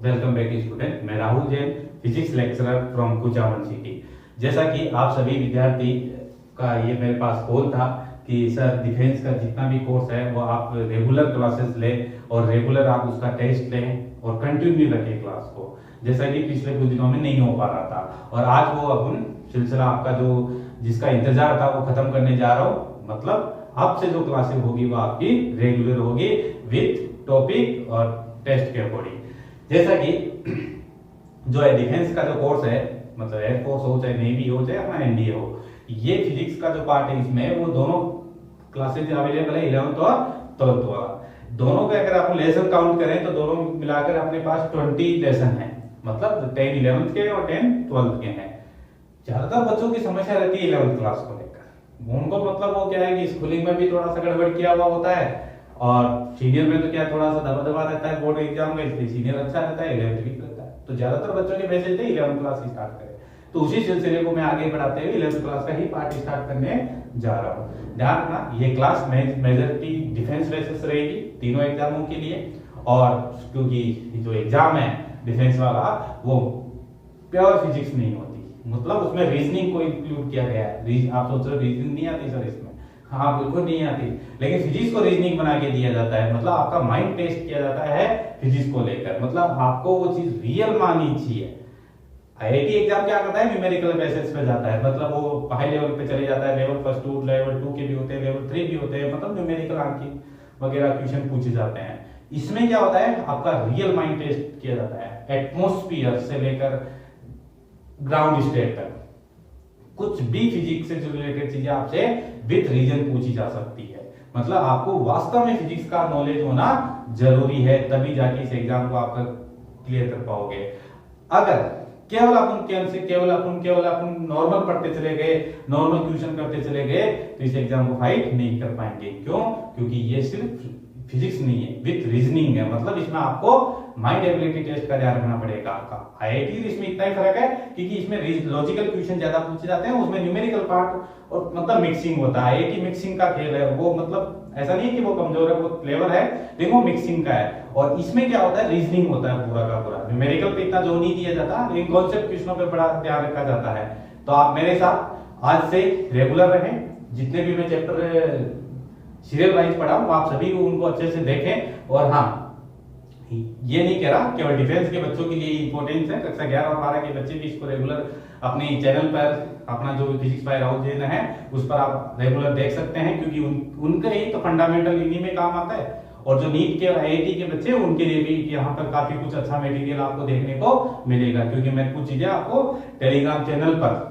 Welcome back student. मैं Rahul Jain, physics lecturer from Kuchaman city. जैसा कि आप सभी विद्यार्थी का ये मेरे पास कॉल था कि सर डिफेंस का जितना भी कोर्स है वो आप रेगुलर क्लासेस लें और रेगुलर आप उसका टेस्ट लें और कंटिन्यू रखें क्लास को, जैसा कि पिछले कुछ दिनों में नहीं हो पा रहा था। और आज वो अपन सिलसिला आपका जो जिसका इंतजार था वो खत्म करने जा रहा हूँ। मतलब अब से जो क्लासेस होगी वो आपकी रेगुलर होगी विथ टॉपिक और टेस्ट के अकॉर्डिंग। जैसा कि जो है डिफेंस का जो कोर्स है, मतलब एयरफोर्स हो चाहे नेवी हो चाहे अपना एनडीए हो, ये फिजिक्स का जो पार्ट है इसमें वो दोनों क्लासेज अवेलेबल है, 11th और 12th वाला। दोनों का अगर आप लेसन काउंट करें तो दोनों मिलाकर अपने पास 20 लेसन है, मतलब 10 11th के और 10 12th के हैं। ज्यादातर बच्चों की समस्या रहती है 11th क्लास को लेकर। उनको मतलब वो क्या है कि स्कूलिंग में भी थोड़ा सा गड़बड़ किया हुआ होता है और सीनियर में तो क्या थोड़ा सा दबा दबा रहता है बोर्ड एग्जाम में, इसलिए सीनियर अच्छा रहता है, 11th वीक रहता है। तो ज्यादातर बच्चों के मैसेज थे 11th क्लास स्टार्ट करें, तो उसी सिलसिले को मैं आगे बढ़ाते हुए 11th क्लास का ही पार्ट स्टार्ट करने जा रहा हूँ। ध्यान रखना ये क्लास मेजॉरिटी डिफेंस बेसिस रहेगी तीनों एग्जामों के लिए, और क्योंकि जो एग्जाम है डिफेंस वाला वो प्योर फिजिक्स नहीं होती, मतलब उसमें रीजनिंग को इंक्लूड किया गया है। आप सोच रहे हो रीजनिंग नहीं आती सर इसमें, हाँ बिल्कुल नहीं आती, लेकिन फिजिक्स को रीजनिंग बना के दिया जाता है। मतलब आपका माइंड टेस्ट किया जाता है फिजिक्स को लेकर, मतलब आपको वो चीज रियल माननी चाहिए। आईआईटी एग्जाम क्या करता है, न्यूमेरिकल बेसिस पे जाता है, मतलब वो हाई लेवल पे चले जाता है, लेवल फर्स्ट टू लेवल 2 के भी होते हैं, लेवल 3 भी होते हैं, मतलब न्यूमेरिकल आंकी वगैरह क्वेश्चन पूछे जाते हैं। इसमें क्या होता है, आपका रियल माइंड टेस्ट किया जाता है, एटमोस्फियर से लेकर ग्राउंड स्टेट तक कुछ भी फिजिक्स से रिलेटेड चीजें आपसे विद रीजन पूछी जा सकती है। मतलब आपको वास्तव में फिजिक्स का नॉलेज होना जरूरी है, तभी जाके इस एग्जाम को आप क्लियर कर पाओगे। अगर केवल अपन नॉर्मल पढ़ते चले गए, नॉर्मल क्वेश्चन करते चले गए, तो इस एग्जाम को फाइट नहीं कर पाएंगे। क्यों? क्योंकि ये सिर्फ फिजिक्स नहीं है, विथ रीजनिंग है, मतलब इसमें आपको माइंड एबिलिटी टेस्ट का ध्यान रखना पड़ेगा आपका। आईआईटी इसमें इतना ही फर्क है क्योंकि इसमें लॉजिकल क्वेश्चन ज्यादा पूछे जाते हैं, उसमें न्यूमेरिकल पार्ट और मतलब मिक्सिंग होता है। आईआईटी मिक्सिंग का खेल है वो, मतलब ऐसा नहीं है कि वो कमजोर है, वो क्लेवर है, लेकिन वो मिक्सिंग का है। और इसमें क्या होता है, रीजनिंग होता है पूरा का पूरा, न्यूमेरिकल पे इतना जोर नहीं दिया जाता, लेकिन कॉन्सेप्ट क्वेश्चनों पे बड़ा ध्यान रखा जाता है। तो आप मेरे साथ आज से रेगुलर रहें, जितने भी मैं चैप्टर सीरियल वाइज पढ़ा हूं आप सभी को उनको अच्छे से देखें। और हाँ, ये नहीं कह रहा केवल डिफेंस के बच्चों के लिए इंपॉर्टेंस है, कक्षा 11 और 12 के बच्चे भी इसको रेगुलर अपने चैनल पर अपना जो फिजिक्स बाय राहुल जैन है उस पर आप रेगुलर देख सकते हैं, क्योंकि उनका ही तो फंडामेंटल इन्हीं में काम आता है। और जो नीट के आईआईटी के बच्चे उनके लिए भी यहाँ पर काफी कुछ अच्छा मटेरियल आपको देखने को मिलेगा, क्योंकि मैं कुछ चीजें आपको टेलीग्राम चैनल पर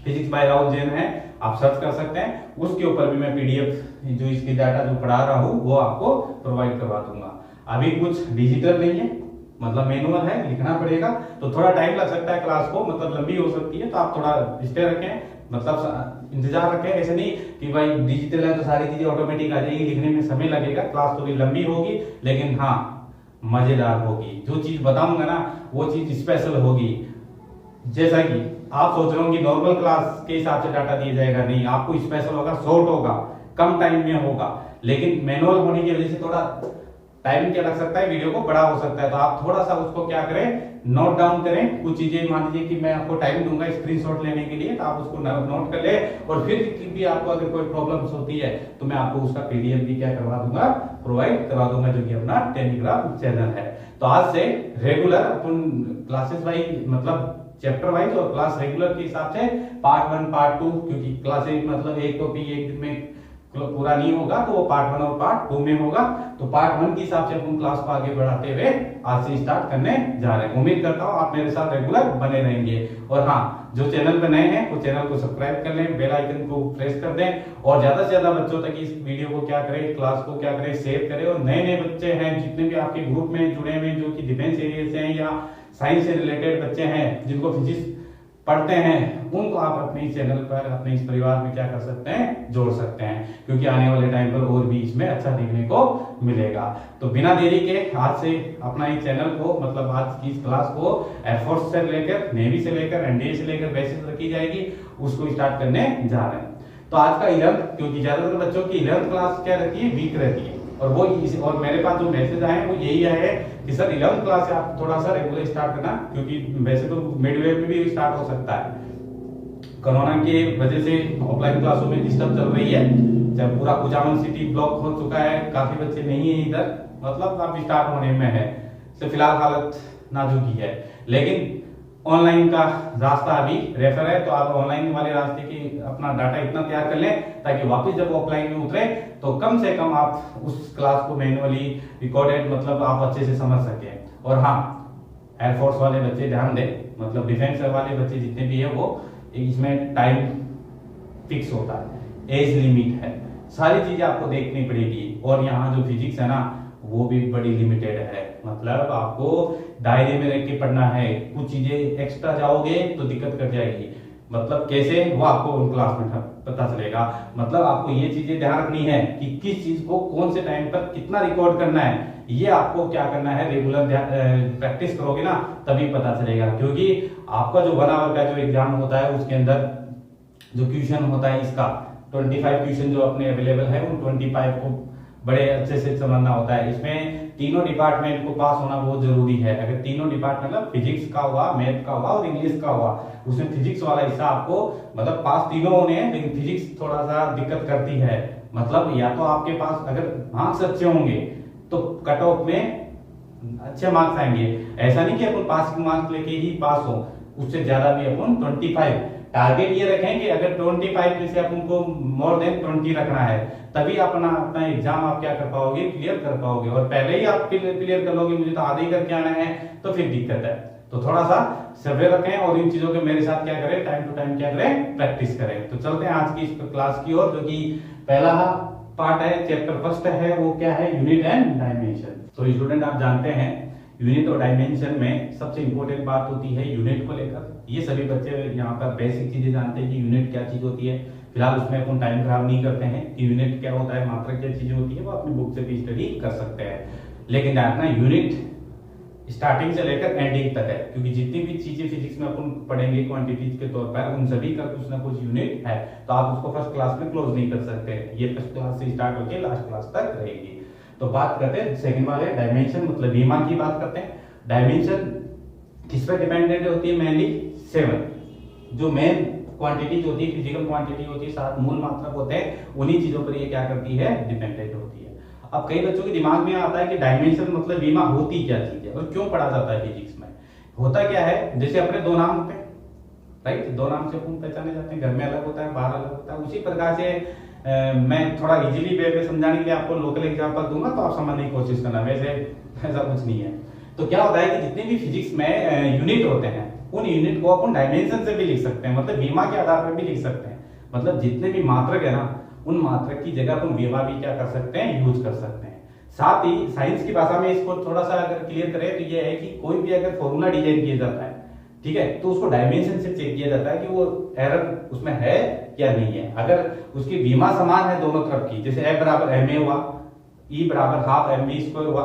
फिजिक्स बाय राहुल जैन है आप सर्च कर सकते हैं, उसके ऊपर भी मैं पीडीएफ जो इसकी डाटा जो पढ़ा रहा हूँ वो आपको प्रोवाइड करवा दूंगा। अभी कुछ डिजिटल नहीं है, मतलब मैनुअल है, लिखना पड़ेगा, तो थोड़ा टाइम लग सकता है क्लास को, मतलब लंबी हो सकती है, तो आप थोड़ा स्टे रखें, मतलब इंतजार रखें। ऐसे नहीं कि भाई डिजिटल है तो सारी चीजें ऑटोमेटिक आ जाएगी, लिखने में समय लगेगा, क्लास थोड़ी लंबी होगी, लेकिन हाँ मजेदार होगी। जो चीज बताऊंगा ना वो चीज स्पेशल होगी। जैसा कि आप सोच रहे हो कि नॉर्मल क्लास के हिसाब से डाटा दिया जाएगा, नहीं, आपको स्पेशल होगा, शॉर्ट होगा, कम टाइम में होगा, लेकिन मैनुअल होने की वजह से थोड़ा टाइम क्या लग सकता है, वीडियो को बड़ा हो सकता है। तो आप थोड़ा सा उसको क्या करें, नोट डाउन करें। कुछ चीजें मान लीजिए कि मैं आपको टाइम दूंगा स्क्रीनशॉट लेने के लिए, तो आप उसको नोट कर ले, और फिर भी आपको अगर कोई प्रॉब्लम्स होती है तो मैं आपको उसका पीडीएफ भी क्या करवा दूंगा, प्रोवाइड करवा दूंगा, जो कि अपना टेलीग्राम चैनल है। तो आज से रेगुलर अपन क्लासेस वाइज, मतलब चैप्टर वाइज और क्लास रेगुलर के हिसाब से पार्ट 1 पार्ट 2, क्योंकि क्लासेस मतलब एक टॉपिक एक दिन में पूरा नहीं होगा, तो वो पार्ट 1 और पार्ट 2 में होगा। तो पार्ट 1 के हिसाब से अपन क्लास को आगे बढ़ाते हुए आज से स्टार्ट करने जा रहे हैं। उम्मीद करता हूँ आप मेरे साथ रेगुलर बने रहेंगे। और हाँ, जो चैनल पे नए हैं वो चैनल को सब्सक्राइब कर लें, बेल आइकन को प्रेस कर दें, और ज्यादा से ज्यादा बच्चों तक इस वीडियो को क्या करें, क्लास को क्या करें, शेयर करें। और नए नए बच्चे हैं जितने भी आपके ग्रुप में जुड़े हुए जो कि डिफेंस एरिया से हैं या साइंस से रिलेटेड बच्चे हैं जिनको फिजिक्स पढ़ते हैं, उनको आप अपने इस चैनल पर, अपने इस परिवार में क्या कर सकते हैं, जोड़ सकते हैं, क्योंकि आने वाले टाइम पर और भी इसमें अच्छा देखने को मिलेगा। तो बिना देरी के आज से अपना इस चैनल को, मतलब आज की इस क्लास को एयरफोर्स से लेकर, नेवी से लेकर, एनडीए से लेकर बेसिस रखी जाएगी, उसको स्टार्ट करने जा रहे हैं। तो आज का 11th, क्योंकि ज्यादातर बच्चों की 11th क्लास क्या रहती है, वीक रहती है, और वो और मेरे पास जो मैसेज आए वो यही आए कि कि सर 11th क्लास से आप थोड़ा सा रेगुलर स्टार्ट करना, क्योंकि वैसे तो मिडवे में भी स्टार्ट हो सकता है। कोरोना की वजह से ऑफलाइन क्लासों में डिस्टर्ब चल रही है, जब पूरा कुचामन सिटी ब्लॉक हो चुका है, काफी बच्चे नहीं है इधर, मतलब अब स्टार्ट होने में है, तो फिलहाल हालत नाजुक ही है। लेकिन ऑनलाइन का रास्ता अभी रेफर है, तो आप ऑनलाइन वाले रास्ते की अपना डाटा इतना तैयार कर लें ताकि वापस जब ऑफलाइन में उतरे तो कम से कम आप उस क्लास को मैनुअली रिकॉर्डेड मतलब आप अच्छे से समझ सकें। और हाँ, एयरफोर्स वाले बच्चे ध्यान दें, मतलब डिफेंस वाले बच्चे जितने भी है वो इसमें टाइम फिक्स होता है, एज लिमिट है, सारी चीजें आपको देखनी पड़ेगी। और यहाँ जो फिजिक्स है ना वो भी बड़ी लिमिटेड है, मतलब आपको दायरे में रह के पढ़ना है, कुछ चीजें एक्स्ट्रा जाओगे तो दिक्कत कर जाएगी। मतलब कैसे, वो आपको उन क्लास में पता चलेगा। मतलब आपको ये चीजें ध्यान रखनी है कि किस चीज को कौन से टाइम पर कितना रिकॉर्ड करना है, ये आपको क्या करना है, रेगुलर प्रैक्टिस करोगे ना तभी पता चलेगा। क्योंकि आपका जो 1 आवर का जो एग्जाम होता है उसके अंदर जो क्वेश्चन होता है इसका 25 क्वेश्चन जो अपने अवेलेबल है, उन 25 को बड़े अच्छे से समझना होता है। इसमें तीनों डिपार्टमेंट को पास होना बहुत जरूरी है। अगर तीनों डिपार्टमेंट मतलब फिजिक्स का हुआ, मैथ का हुआ और इंग्लिश का हुआ, उसमें फिजिक्स वाला हिस्सा आपको मतलब पास तीनों होने हैं, लेकिन फिजिक्स थोड़ा सा दिक्कत करती है। मतलब या तो आपके पास अगर मार्क्स अच्छे होंगे तो कट ऑफ में अच्छे मार्क्स आएंगे, ऐसा नहीं कि अपन पासिंग मार्क्स लेके ही पास हो, उससे ज्यादा भी अपन 25 टारगेट ये रखें कि अगर 25 में से अपन को मोर देन 20 रखना है, तभी अपना अपना एग्जाम आप क्या कर पाओगे, क्लियर कर पाओगे। और पहले ही आप क्लियर कर लोगे मुझे तो आधे ही करके आना है, तो फिर दिक्कत है। तो थोड़ा सा सब्र रखें और इन चीजों के मेरे साथ क्या करें, टाइम टू टाइम क्या करें, प्रैक्टिस करें। तो चलते हैं आज की इस क्लास की ओर, जो कि पहला पार्ट है, चैप्टर फर्स्ट है, वो क्या है, यूनिट एंड डायमेंशन। तो स्टूडेंट आप जानते हैं यूनिट और डायमेंशन में सबसे इंपॉर्टेंट बात होती है यूनिट को लेकर। ये सभी बच्चे यहाँ पर बेसिक चीजें जानते हैं कि यूनिट क्या चीज होती है। फिलहाल उसमें अपन टाइम खराब नहीं करते हैं कि यूनिट क्या होता है, मात्रक क्या चीज होती है, वो अपनी बुक से भी स्टडी कर सकते हैं। लेकिन जानना यूनिट स्टार्टिंग से लेकर एंडिंग तक है, क्योंकि जितनी भी चीजें फिजिक्स में अपन पढ़ेंगे क्वांटिटीज के तौर पर, उन सभी का कुछ ना कुछ यूनिट है, तो आप उसको फर्स्ट क्लास में क्लोज नहीं कर सकते। ये फर्स्ट क्लास से स्टार्ट होकर लास्ट क्लास तक रहेगी। तो बात करते हैं सेकंड वाले डायमेंशन, मतलब विमा की बात करते हैं। डायमेंशन किस पर डिपेंडेंट होती है, मेनली 7 जो मेन क्वांटिटीज होती है, फिजिकल क्वांटिटी होती है, 7 मूल मात्रक होते हैं, उन्हीं चीजों पर ये क्या करती है, डिपेंडेंट होती है। अब कई बच्चों के दिमाग में आता है कि डायमेंशन मतलब विमा होती क्या चीज है और क्यों पढ़ा जाता है फिजिक्स में। होता क्या है, जैसे अपने 2 नाम होते हैं, राइट, 2 नाम से अपन पहचाने जाते हैं, घर में अलग होता है, बाहर अलग होता है। उसी प्रकार से मैं थोड़ा इजीली वे में समझाने के लिए आपको लोकल एग्जांपल दूंगा, तो आप समझने की कोशिश करना, वैसे ऐसा कुछ नहीं है। तो क्या होता है कि जितने भी फिजिक्स में यूनिट होते हैं, उन यूनिट को अपन डायमेंशन से भी लिख सकते हैं, मतलब विमा के आधार पर भी लिख सकते हैं। मतलब जितने भी मात्रक है ना, उन मात्रक की जगह अपन विमा भी क्या कर सकते हैं, यूज कर सकते हैं। साथ ही साइंस की भाषा में इसको थोड़ा सा अगर क्लियर करें तो ये है कि कोई भी अगर फॉर्मूला डिजाइन किया जाता है, ठीक है, तो उसको डायमेंशन से चेक किया जाता है कि वो एरर उसमें है या नहीं है। अगर उसकी विमा समान है दोनों तरफ की, जैसे F बराबर ma हुआ, E बराबर हाफ mv² हुआ,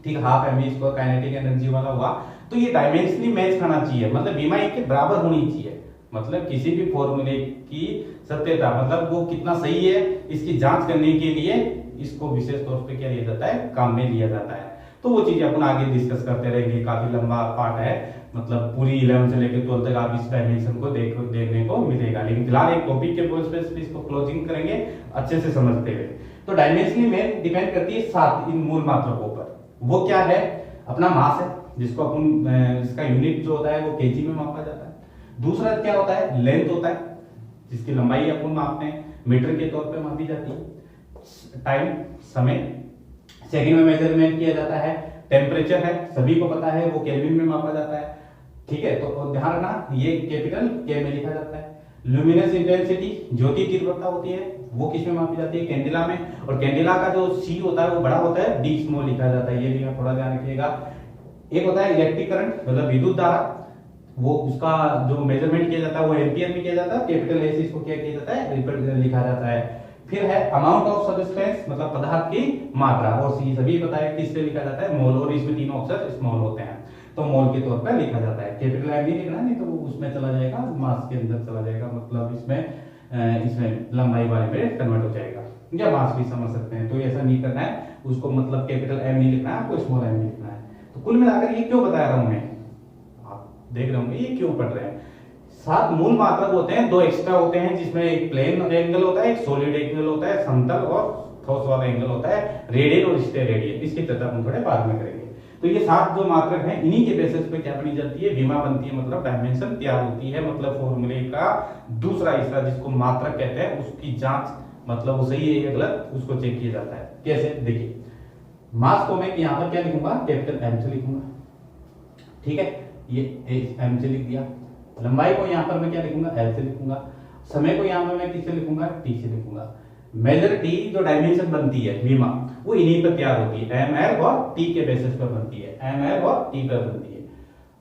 ठीक, हाफ mv² काइनेटिक एनर्जी वाला हुआ, तो ये डायमेंशनली मैच खाना चाहिए, मतलब विमा एक के बराबर होनी चाहिए। मतलब किसी भी फॉर्मूले की सत्यता, मतलब वो कितना सही है, इसकी जांच करने के लिए इसको विशेष तौर पे क्या लिया जाता है, काम में लिया जाता है। तो वो चीजें अपन आगे डिस्कस करते रहेंगे, काफी लंबा पार्ट है, मतलब पूरी 11 से लेकर 12 तक आप इस डायमेंशन को देखने को मिलेगा। लेकिन फिलहाल एक टॉपिक के बेस पे इसको क्लोजिंग करेंगे अच्छे से समझते हुए। तो डायमेंशन में डिपेंड करती है 7 इन मूल मात्रकों पर। वो क्या है, अपना मास है, जिसको अपन इसका यूनिट जो होता है वो केजी में मापा जाता है। दूसरा क्या होता है, लेंथ होता है, जिसकी लंबाई अपन मापते हैं, मीटर के तौर पे मापी जाती है। टाइम, समय, सेकंड में मेजरमेंट किया जाता है। टेम्परेचर है, सभी को पता है, वो केल्विन में मापा जाता है, ठीक है, तो ध्यान रखना ये कैपिटल के में लिखा जाता है। ल्यूमिनस इंटेंसिटी, ज्योति तीव्रता होती है, वो किस में मापी जाती है, कैंडिला में। और कैंडिला का जो सी होता है वो बड़ा होता है, डी स्मॉल लिखा जाता है, ये भी आप थोड़ा ध्यान रखिएगा। एक होता है इलेक्ट्रिक करंट, मतलब विद्युत धारा, वो उसका जो मेजरमेंट किया जाता है वो एम्पियर में किया जाता है, कैपिटल एस इसको क्या किया जाता है, लिखा जाता है। फिर है अमाउंट ऑफ सब्सटेंस, मतलब पदार्थ की मात्रा, और सी सभी पता है किससे लिखा जाता है, मोल, और इसमें तीनों अक्षर स्मॉल होते हैं, तो मोल के तौर पर लिखा जाता है। कैपिटल एम नहीं लिखना, नहीं तो वो उसमें चला जाएगा, मास के अंदर चला जाएगा, मतलब इसमें लंबाई वाले में कन्वर्ट हो जाएगा, या मास भी समझ सकते हैं। तो ऐसा नहीं करना है उसको, मतलब कैपिटल एम नहीं लिखना है आपको, स्मॉल एम लिखना है। तो कुल मिलाकर ये क्यों बता रहा हूं मैं, आप देख रहे होंगे ये क्यों पढ़ रहे हैं। 7 मूल मात्रक होते हैं, 2 एक्स्ट्रा होते हैं जिसमें एक प्लेन एंगल होता है, एक सॉलिड एंगल होता है, समतल और ठोस वाला एंगल होता है, रेडियन और स्टेरेडियन। इसकी चर्चा हम थोड़े बाद में करेंगे। तो ये 7 जो मात्रक हैं इन्हीं के बेसिस पे क्या बनी जाती है, विमा बनती है, मतलब डायमेंशन तैयार होती है। मतलब फॉर्मूले का दूसरा हिस्सा जिसको मात्रक कहते हैं उसकी जांच, मतलब वो सही है या गलत उसको चेक किया जाता है। कैसे, देखिए मास को मैं यहाँ पर क्या लिखूंगा, कैपिटल एम से लिखूंगा, ठीक है, ये एम से लिख दिया। लंबाई को यहाँ पर मैं क्या लिखूंगा, एल से लिखूंगा। समय को यहाँ पर मैं किससे लिखूंगा, टी से लिखूंगा। मेजर टी जो डायमेंशन बनती है विमा, वो इन्हीं पर तैयार होती है, एम एल और टी के बेसिस पर बनती है, एम एल और टी पर बनती है।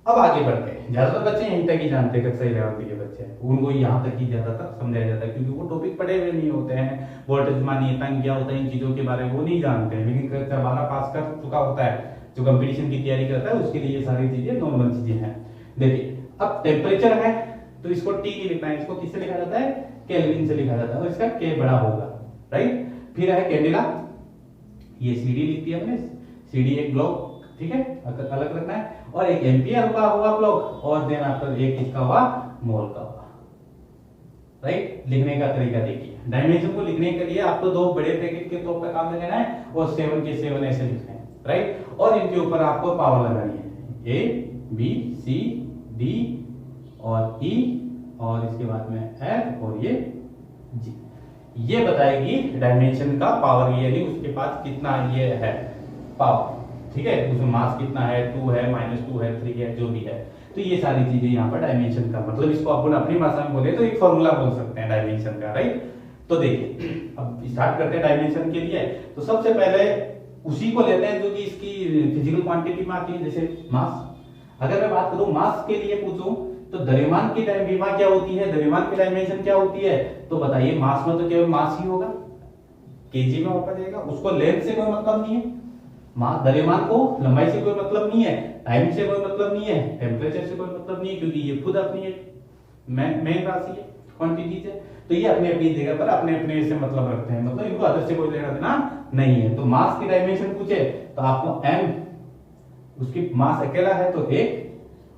अब आगे बढ़ते हैं, ज्यादातर बच्चे यहीं तक ही जानते हैं, कक्षा 11 के बच्चे हैं उनको यहाँ तक ही ज्यादातर समझाया जाता है, क्योंकि वो टॉपिक पढ़े हुए नहीं होते हैं, वोल्टेज मान्यता क्या होता है, इन चीजों के बारे में वो नहीं जानते हैं। लेकिन कक्षा 12 पास कर चुका होता है, जो कंपटीशन की तैयारी करता है, उसके लिए ये सारी चीजें नॉर्मल चीजें हैं। देखिए अब टेम्परेचर है तो इसको टी नहीं लिखना है, इसको किससे लिखा जाता है, केल्विन से लिखा जाता है, और इसका के बड़ा होगा, राइट। फिर है कैंडेला, ये सीडी लिख दिया हमने, सीडी एक ब्लॉक, ठीक है, अलग रखना है, और एक एम्पियर का होगा ब्लॉक, और देन आफ्टर एक इसका हुआ मोल का होगा, राइट। लिखने का तरीका देखिए, डायमेंशन को लिखने के लिए आपको 2 बड़े ब्रैकेट के तौर पर काम लेना है और 7 के 7 ऐसे लिखने हैं, राइट। और इनके ऊपर आपको पावर लगानी है, ए बी सी डी और ई, और इसके बाद में एफ और ये जी। ये बताएगी डायमेंशन का पावर, यानी उसके पास कितना ये है पावर, ठीक है, उसमें मास कितना है, 2 है, -2 है, 3 है, जो भी है। तो ये सारी चीजें यहाँ पर डायमेंशन का, मतलब इसको अपन अपनी भाषा में बोले तो एक फॉर्मूला बोल सकते हैं डायमेंशन का, राइट। तो देखिए अब स्टार्ट करते हैं डायमेंशन के लिए। तो सबसे पहले उसी को लेते हैं जो कि इसकी फिजिकल क्वांटिटी में आती है, जैसे मास। अगर मैं बात करूं मास के लिए पूछूं तो द्रव्यमान की विमा क्या होती है, द्रव्यमान की डायमेंशन क्या होती है, तो बताइए। मास में तो केवल मास ही होगा, केजी में मापा जाएगा, उसको लेंथ से कोई मतलब नहीं है। द्रव्यमान को लंबाई से कोई मतलब नहीं है, टाइम से कोई मतलब नहीं है, टेम्परेचर से कोई मतलब नहीं है, क्योंकि ये खुद अपनी मेन राशि है, क्वांटिटीज है। तो ये अपने अपनी जगह पर अपने अपने से मतलब रखते हैं, मतलब इनको अदर से कोई लेना देना नहीं है। तो मास की डायमेंशन पूछे तो आपको एम, उसकी मास अकेला है तो 1,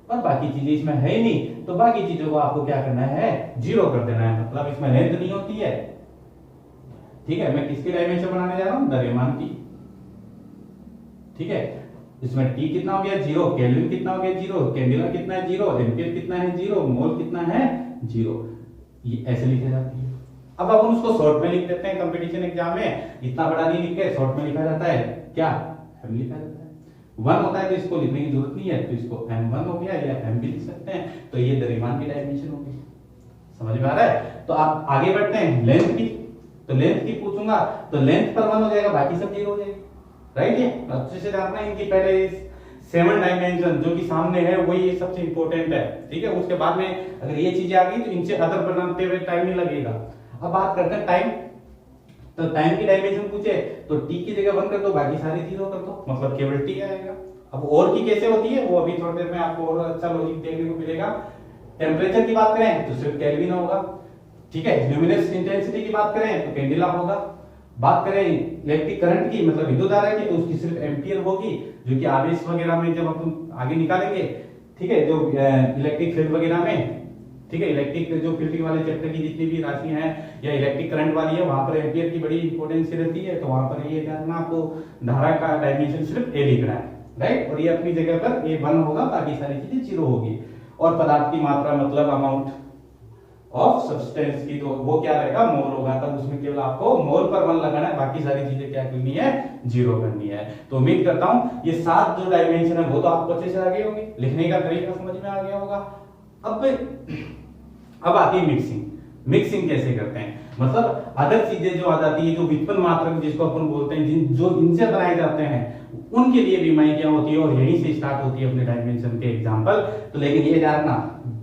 और बाकी चीजें इसमें है ही नहीं, तो बाकी चीजों को आपको क्या करना है, 0 कर देना है, मतलब इसमें लेंथ नहीं होती है, ठीक है। मैं किसकी डायमेंशन बनाने जा रहा हूं, द्रव्यमान की, ठीक है। इसमें टी कितना हो गया 0, केल्विन कितना हो गया 0, कैंडेला कितना है 0, एम्पियर कितना है 0, मोल कितना है 0, ये ऐसे लिखी जाती है। अब अपन उसको शॉर्ट में लिख देते हैं, कंपटीशन एग्जाम में इतना बड़ा नहीं लिख के शॉर्ट में लिखा जाता है, क्या एम लिखा जाता है। 1 होता है तो इसको लिखने की जरूरत नहीं है, तो इसको m1 हो गया, या m भी लिख सकते हैं। तो ये द्रव्यमान की डायमेंशन होगी, समझ में आ रहा है। तो आप आगे बढ़ते हैं लेंथ की, तो लेंथ की पूछूंगा तो लेंथ पर 1 हो जाएगा, बाकी सब 0 हो जाएगी, राइट। ये अच्छे से जानना है, इनकी पहले 7 डायमेंशन जो कि सामने है वही सबसे इंपॉर्टेंट है, ठीक है। उसके बाद में अगर ये चीजें आ गई तो इनसे अदर बनाते हुए टाइम नहीं लगेगा। अब बात करते हैं टाइम, तो टाइम की डायमेंशन पूछे तो टी की जगह 1 कर दो, बाकी सारे 0 कर दो, मतलब केवल टी आएगा। अब और की कैसे होती है वो अभी थोड़ी देर में आपको और अच्छा लॉजिक देखने को मिलेगा। टेम्परेचर की बात करें तो सिर्फ केल्विन होगा, ठीक है। ल्यूमिनस इंटेंसिटी की बात करें तो कैंडेला होगा। बात करें इलेक्ट्रिक करंट की, मतलब विद्युत धारा की, तो उसकी सिर्फ एम्पियर होगी, जो कि आवेश वगैरह में जब हम आगे निकालेंगे, ठीक है, जो इलेक्ट्रिक फील्ड वगैरह में, ठीक है, इलेक्ट्रिक जो फील्ड वाले चैप्टर की जितनी भी राशि हैं या इलेक्ट्रिक करंट वाली है, वहां पर एम्पियर की बड़ी इंपॉर्टेंस रहती है। तो वहां पर ये ध्यान आपको धारा का डायमेंशन सिर्फ ए लिखना है, राइट। और ये अपनी जगह पर ए 1 होगा, बाकी सारी चीजें 0 होगी। और पदार्थ की मात्रा मतलब अमाउंट ऑफ सब्सटेंस की, तो वो क्या रहेगा, मोल होगा, तब उसमें केवल आपको मोल पर 1 लगाना है, बाकी सारी चीजें क्या करनी है, 0 करनी है। तो उम्मीद करता हूं ये 7 जो डायमेंशन है वो तो आपको अच्छे से आ गए होंगे, लिखने का तरीका समझ में आ गया होगा। अब आती है मिक्सिंग। मिक्सिंग कैसे करते हैं, मतलब अदर चीजें जो आ जाती है, जो व्युत्पन्न मात्रक जिसको अपन बोलते हैं, जो इनसे बनाए जाते हैं, उनके लिए बीमारी क्या होती है, और यहीं से स्टार्ट होती है अपने डायमेंशन के एग्जांपल। तो लेकिन ये जानना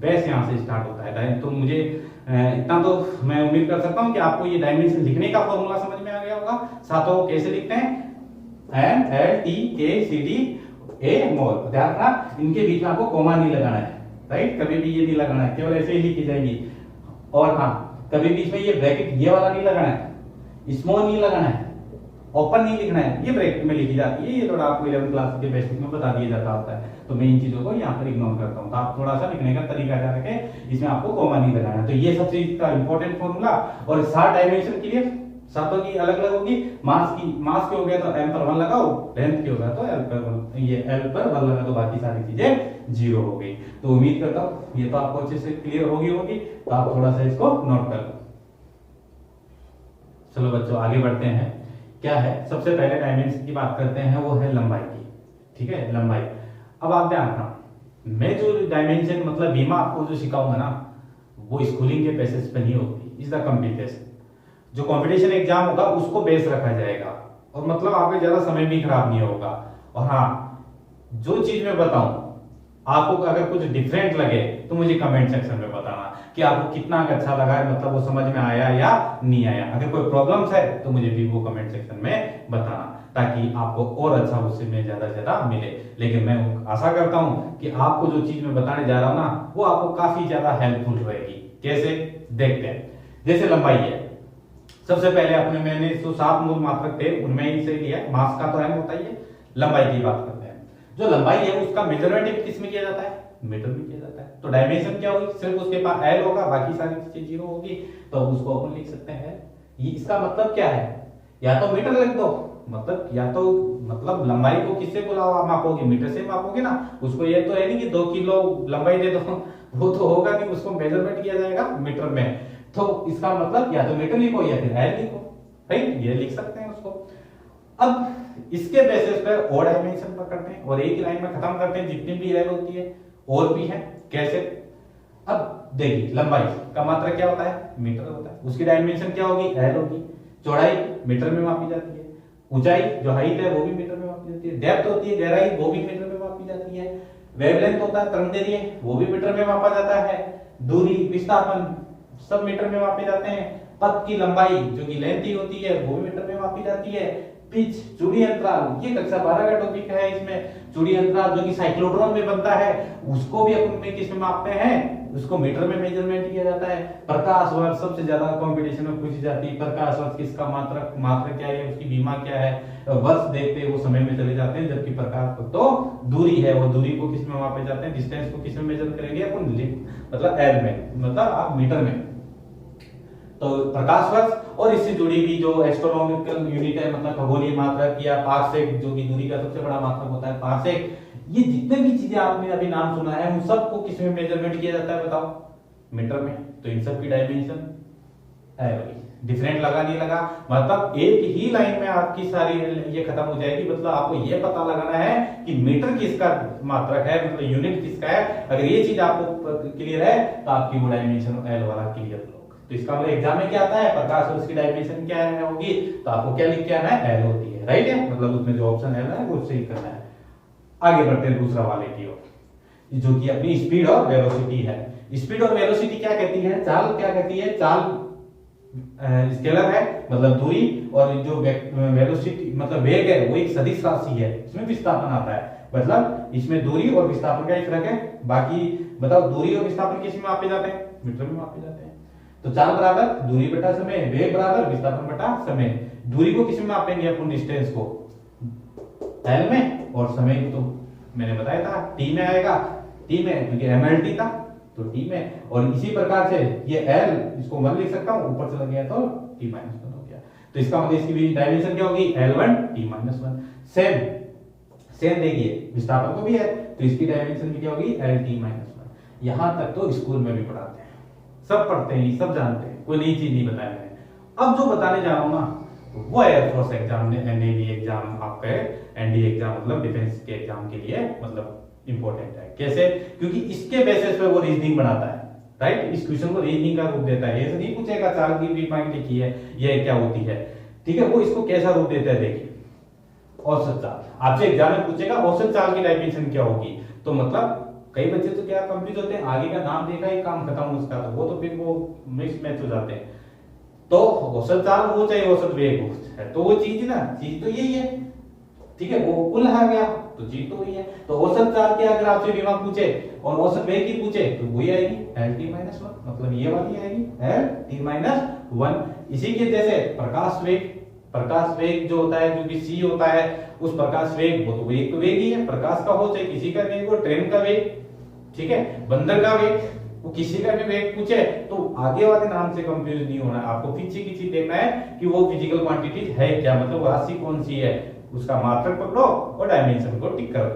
बेस यहाँ से स्टार्ट होता है। तो मुझे इतना तो मैं उम्मीद कर सकता हूँ कि आपको ये डायमेंशन लिखने का फॉर्मूला समझ में आ गया होगा। साथों को कैसे लिखते हैं, एम एल टी के सी डी ए मोल। ध्यान रखना इनके बीच में आपको कॉमा नहीं लगाना है, राइट, कभी भी ये नहीं लगाना है, केवल ऐसे ही लिखी जाएगी। और हाँ, कभी बीच में ये ब्रैकेट ये वाला नहीं लगाना है, स्मॉल नहीं लगाना है, ओपन नहीं लिखना है, ये ब्रैकेट में लिखी जाती है। ये थोड़ा आपको 11th क्लास के बेसिक में बता दिया जाता होता है, तो मैं इन चीजों को यहाँ पर इग्नोर करता हूँ। तो आप थोड़ा सा लिखने का तरीका क्या रखें, इसमें आपको कॉमा नहीं लगाना। तो ये सबसे इसका इंपॉर्टेंट फॉर्मूला। और 7 डायमेंशन के लिए सातों की अलग अलग होगी। मास की हो गया तो m पर 1 लगाओ, लेंथ की होगा तो l पर 1, ये l पर 1 लगा तो बाकी सारी चीजें 0 हो गई। तो उम्मीद करता हूँ ये तो आपको अच्छे से क्लियर होगी। तो आप थोड़ा सा इसको नोट कर लो। चलो बच्चों आगे बढ़ते हैं। क्या है, सबसे पहले डायमेंशन की बात करते हैं, वो है लंबाई की। ठीक है, लंबाई। अब आप ध्यान रखना, मैं जो डायमेंशन मतलब बीमा आपको जो सिखाऊंगा ना, वो स्कूलिंग के बेसिस पे नहीं होती। इज द कंपटीशन, जो कंपटीशन एग्जाम होगा उसको बेस रखा जाएगा, और मतलब आपका ज्यादा समय भी खराब नहीं होगा। और हाँ, जो चीज मैं बताऊं आपको अगर कुछ डिफरेंट लगे तो मुझे कमेंट सेक्शन में बताना कि आपको कितना अच्छा लगा है, मतलब वो समझ में आया या नहीं आया। अगर कोई प्रॉब्लम्स है तो मुझे भी वो कमेंट सेक्शन में बताना, ताकि आपको और अच्छा उससे में ज्यादा से ज्यादा मिले। लेकिन मैं आशा करता हूं कि आपको जो चीज मैं बताने जा रहा हूं ना, वो आपको काफी ज्यादा हेल्पफुल रहेगी। कैसे, देखते हैं। जैसे लंबाई है, सबसे पहले मैंने जो 7 मूल मात्रक थे उनमें ही से लिया। मास का तो है होता ही है। लंबाई की बात करते हैं। जो लंबाई है उसका मेजरमेंट किस में किया जाता है, मीटर में किया जाता है। तो डायमेंशन क्या होगी, सिर्फ उसके पास एल होगा, बाकी सारी चीजें 0 होगी, तो उसको अपन लिख सकते हैं। ये इसका मतलब क्या है, या तो मीटर लिख दो, मतलब या तो मतलब लंबाई को किससे मापोगे, मीटर से मापोगे ना। उसको ये तो है नहीं कि 2 किलो लंबाई दे दो, वो तो होगा नहीं, उसको मेजरमेंट किया जाएगा मीटर में। तो इसका मतलब या तो मीटर लिखो या फिर एल लिखो, राइट, ये लिख सकते हैं उसको। अब इसके बेसिस पर और डायमेंशन पकड़ते हैं और एक लाइन में खत्म करते हैं जितनी भी एल होती है। और भी है, कैसे, अब देखिए लंबाई का मात्रा क्या होता है, मीटर होता है। उसकी डायमेंशन क्या होगी, एल होगी। चौड़ाई मीटर में मापी जाती है। ऊंचाई जो हाइट है वो भी मीटर में मापी जाती है। डेप्थ होती है, गहराई, वो भी मीटर में मापी जाती है। वेवलेंथ होता है, तरंगदैर्घ्य, वो भी मीटर में मापा जाता है। दूरी, विस्थापन सब मीटर में मापे जाते हैं। पथ की लंबाई जो कि लेंथ ही होती है वो भी मीटर में मापी जाती है। पिच, चूड़ी अंतराल, ये कक्षा 12 का टॉपिक है। इसमें चूड़ी अंतराल जो कि साइक्लोट्रॉन में बनता है, उसको भी अपन में किस में मापते हैं, उसको मीटर में मेजरमेंट किया जाता है। प्रकाश वर्ष सबसे ज्यादा कंपटीशन में पूछी जाती है। प्रकाश वर्ष किसका मात्रक क्या है, उसकी बीमा क्या है, वर्ष देखते वो समय में चले जाते हैं। जबकि प्रकाश तो दूरी है, वो दूरी को किस में मापे जाते हैं, डिस्टेंस को किस में मेजर करेंगे अपन, मतलब एल में, मतलब आप मीटर में। तो प्रकाश वर्ष और इससे जुड़ी भी जो एस्ट्रोनॉमिकल यूनिट है, मतलब खगोलीय मात्रक या पारसेक, जो कि दूरी का सबसे बड़ा मात्रक होता है पारसेक। ये जितने भी चीजें आपने अभी नाम सुना है, उन सबको किस में मेजरमेंट किया जाता है बताओ, मीटर में। तो इन सब की डायमेंशन डिफरेंट लगा नहीं लगा, मतलब एक ही लाइन में आपकी सारी ये खत्म हो जाएगी। मतलब आपको ये पता लगाना है कि मीटर किसका मात्रक है, मतलब यूनिट किसका है। अगर ये चीज आपको क्लियर है तो आपकी वो डायमेंशन एल वाला क्लियर। तो इसका मतलब एग्जाम में क्या आता है, प्रकाश वर्ष की डायमेंशन क्या है होगी, तो आपको क्या लिख के आना है, एल होती है, राइट है। मतलब उसमें जो ऑप्शन एल है वो सही करना है। आगे बढ़ते हैं दूसरा वाले की ओर, जो कि अपनी स्पीड और वेलोसिटी है। स्पीड और वेलोसिटी क्या कहती है, चाल क्या कहती है, चाल स्केलर है, मतलब दूरी, और जो वेलोसिटी मतलब वेग है वो एक सदिश राशि है। इसमें विस्थापन आता है, मतलब इसमें दूरी और विस्थापन का ही फर्क है। बाकी बताओ दूरी और विस्थापन किस में मापे जाते हैं, मीटर में मापे जाते हैं। तो चाल बराबर दूरी बटा समय, वेग बराबर विस्थापन बटा समय। दूरी को किस में मापेंगे अपन, डिस्टेंस को एल में, और समय को तो मैंने बताया था टी में आएगा। टी में क्योंकि एमएलटी था तो टी में, और इसी प्रकार से ये एल इसको 1 लिख सकता हूं, ऊपर चला गया तो टी माइनस 1 हो गया। तो इसका मतलब इसकी भी डायमेंशन क्या होगी, L1 टी माइनस 1। सेम देखिए विस्थापन को भी है, तो इसकी डायमेंशन भी क्या होगी, एल टी माइनस 1। यहां तक तो स्कूल में भी पढ़ाते हैं, सब पढ़ते हैं, सब जानते हैं, कोई नई चीज नहीं बताया मैंने। अब जो बताने जा रहा हूं ना, वो एयरफोर्स एग्जाम, नेवी एग्जाम, आपका एनडीए एग्जाम, मतलब डिफेंस के एग्जाम के लिए मतलब इंपॉर्टेंट है। कैसे, क्योंकि इसके बेसिस पे वो रीजनिंग बनाता है, राइट। इस क्वेश्चन को रीजनिंग का रूप देता है। ऐसे नहीं पूछेगा चाल की भी पॉइंट लिखी है, ये क्या होती है, ठीक है। वो इसको कैसा रूप देता है, देखिए औसत चाल। आपसे एग्जाम में पूछेगा औसत चाल की डायमेंशन क्या होगी, तो मतलब कई बच्चे तो क्या कंफ्यूज होते हैं, आगे का नाम देखा ही काम खत्म उसका, तो वो तो फिर वो मिक्स मैच हो जाते हैं। तो औसत चाल हो चाहे औसत वेग हो, तो वो चीज ना, चीज तो यही है, ठीक है। वो कुल आ गया तो चीज तो वही है। तो औसत चाल की अगर आपसे बीमा पूछे और औसत वेग की पूछे तो वही आएगी एल टी माइनस 1, मतलब ये वाली आएगी एल टी माइनस 1। इसी के जैसे प्रकाश वेग, प्रकाश वेग जो होता है, जो कि c होता है, उस प्रकाश वेग, वो तो वेग तो वेग ही है, प्रकाश का हो चाहे किसी का वेग हो, ट्रेन का वेग, ठीक है, बंदर का वेग, वो किसी का भी वेग पूछे तो आगे वाले नाम से कंफ्यूज नहीं होना है। आपको पीछे की चीज देखना है कि वो फिजिकल क्वांटिटीज है क्या, मतलब वो राशि कौन सी है, उसका मात्रक पकड़ो और डायमेंशन को टिक करो।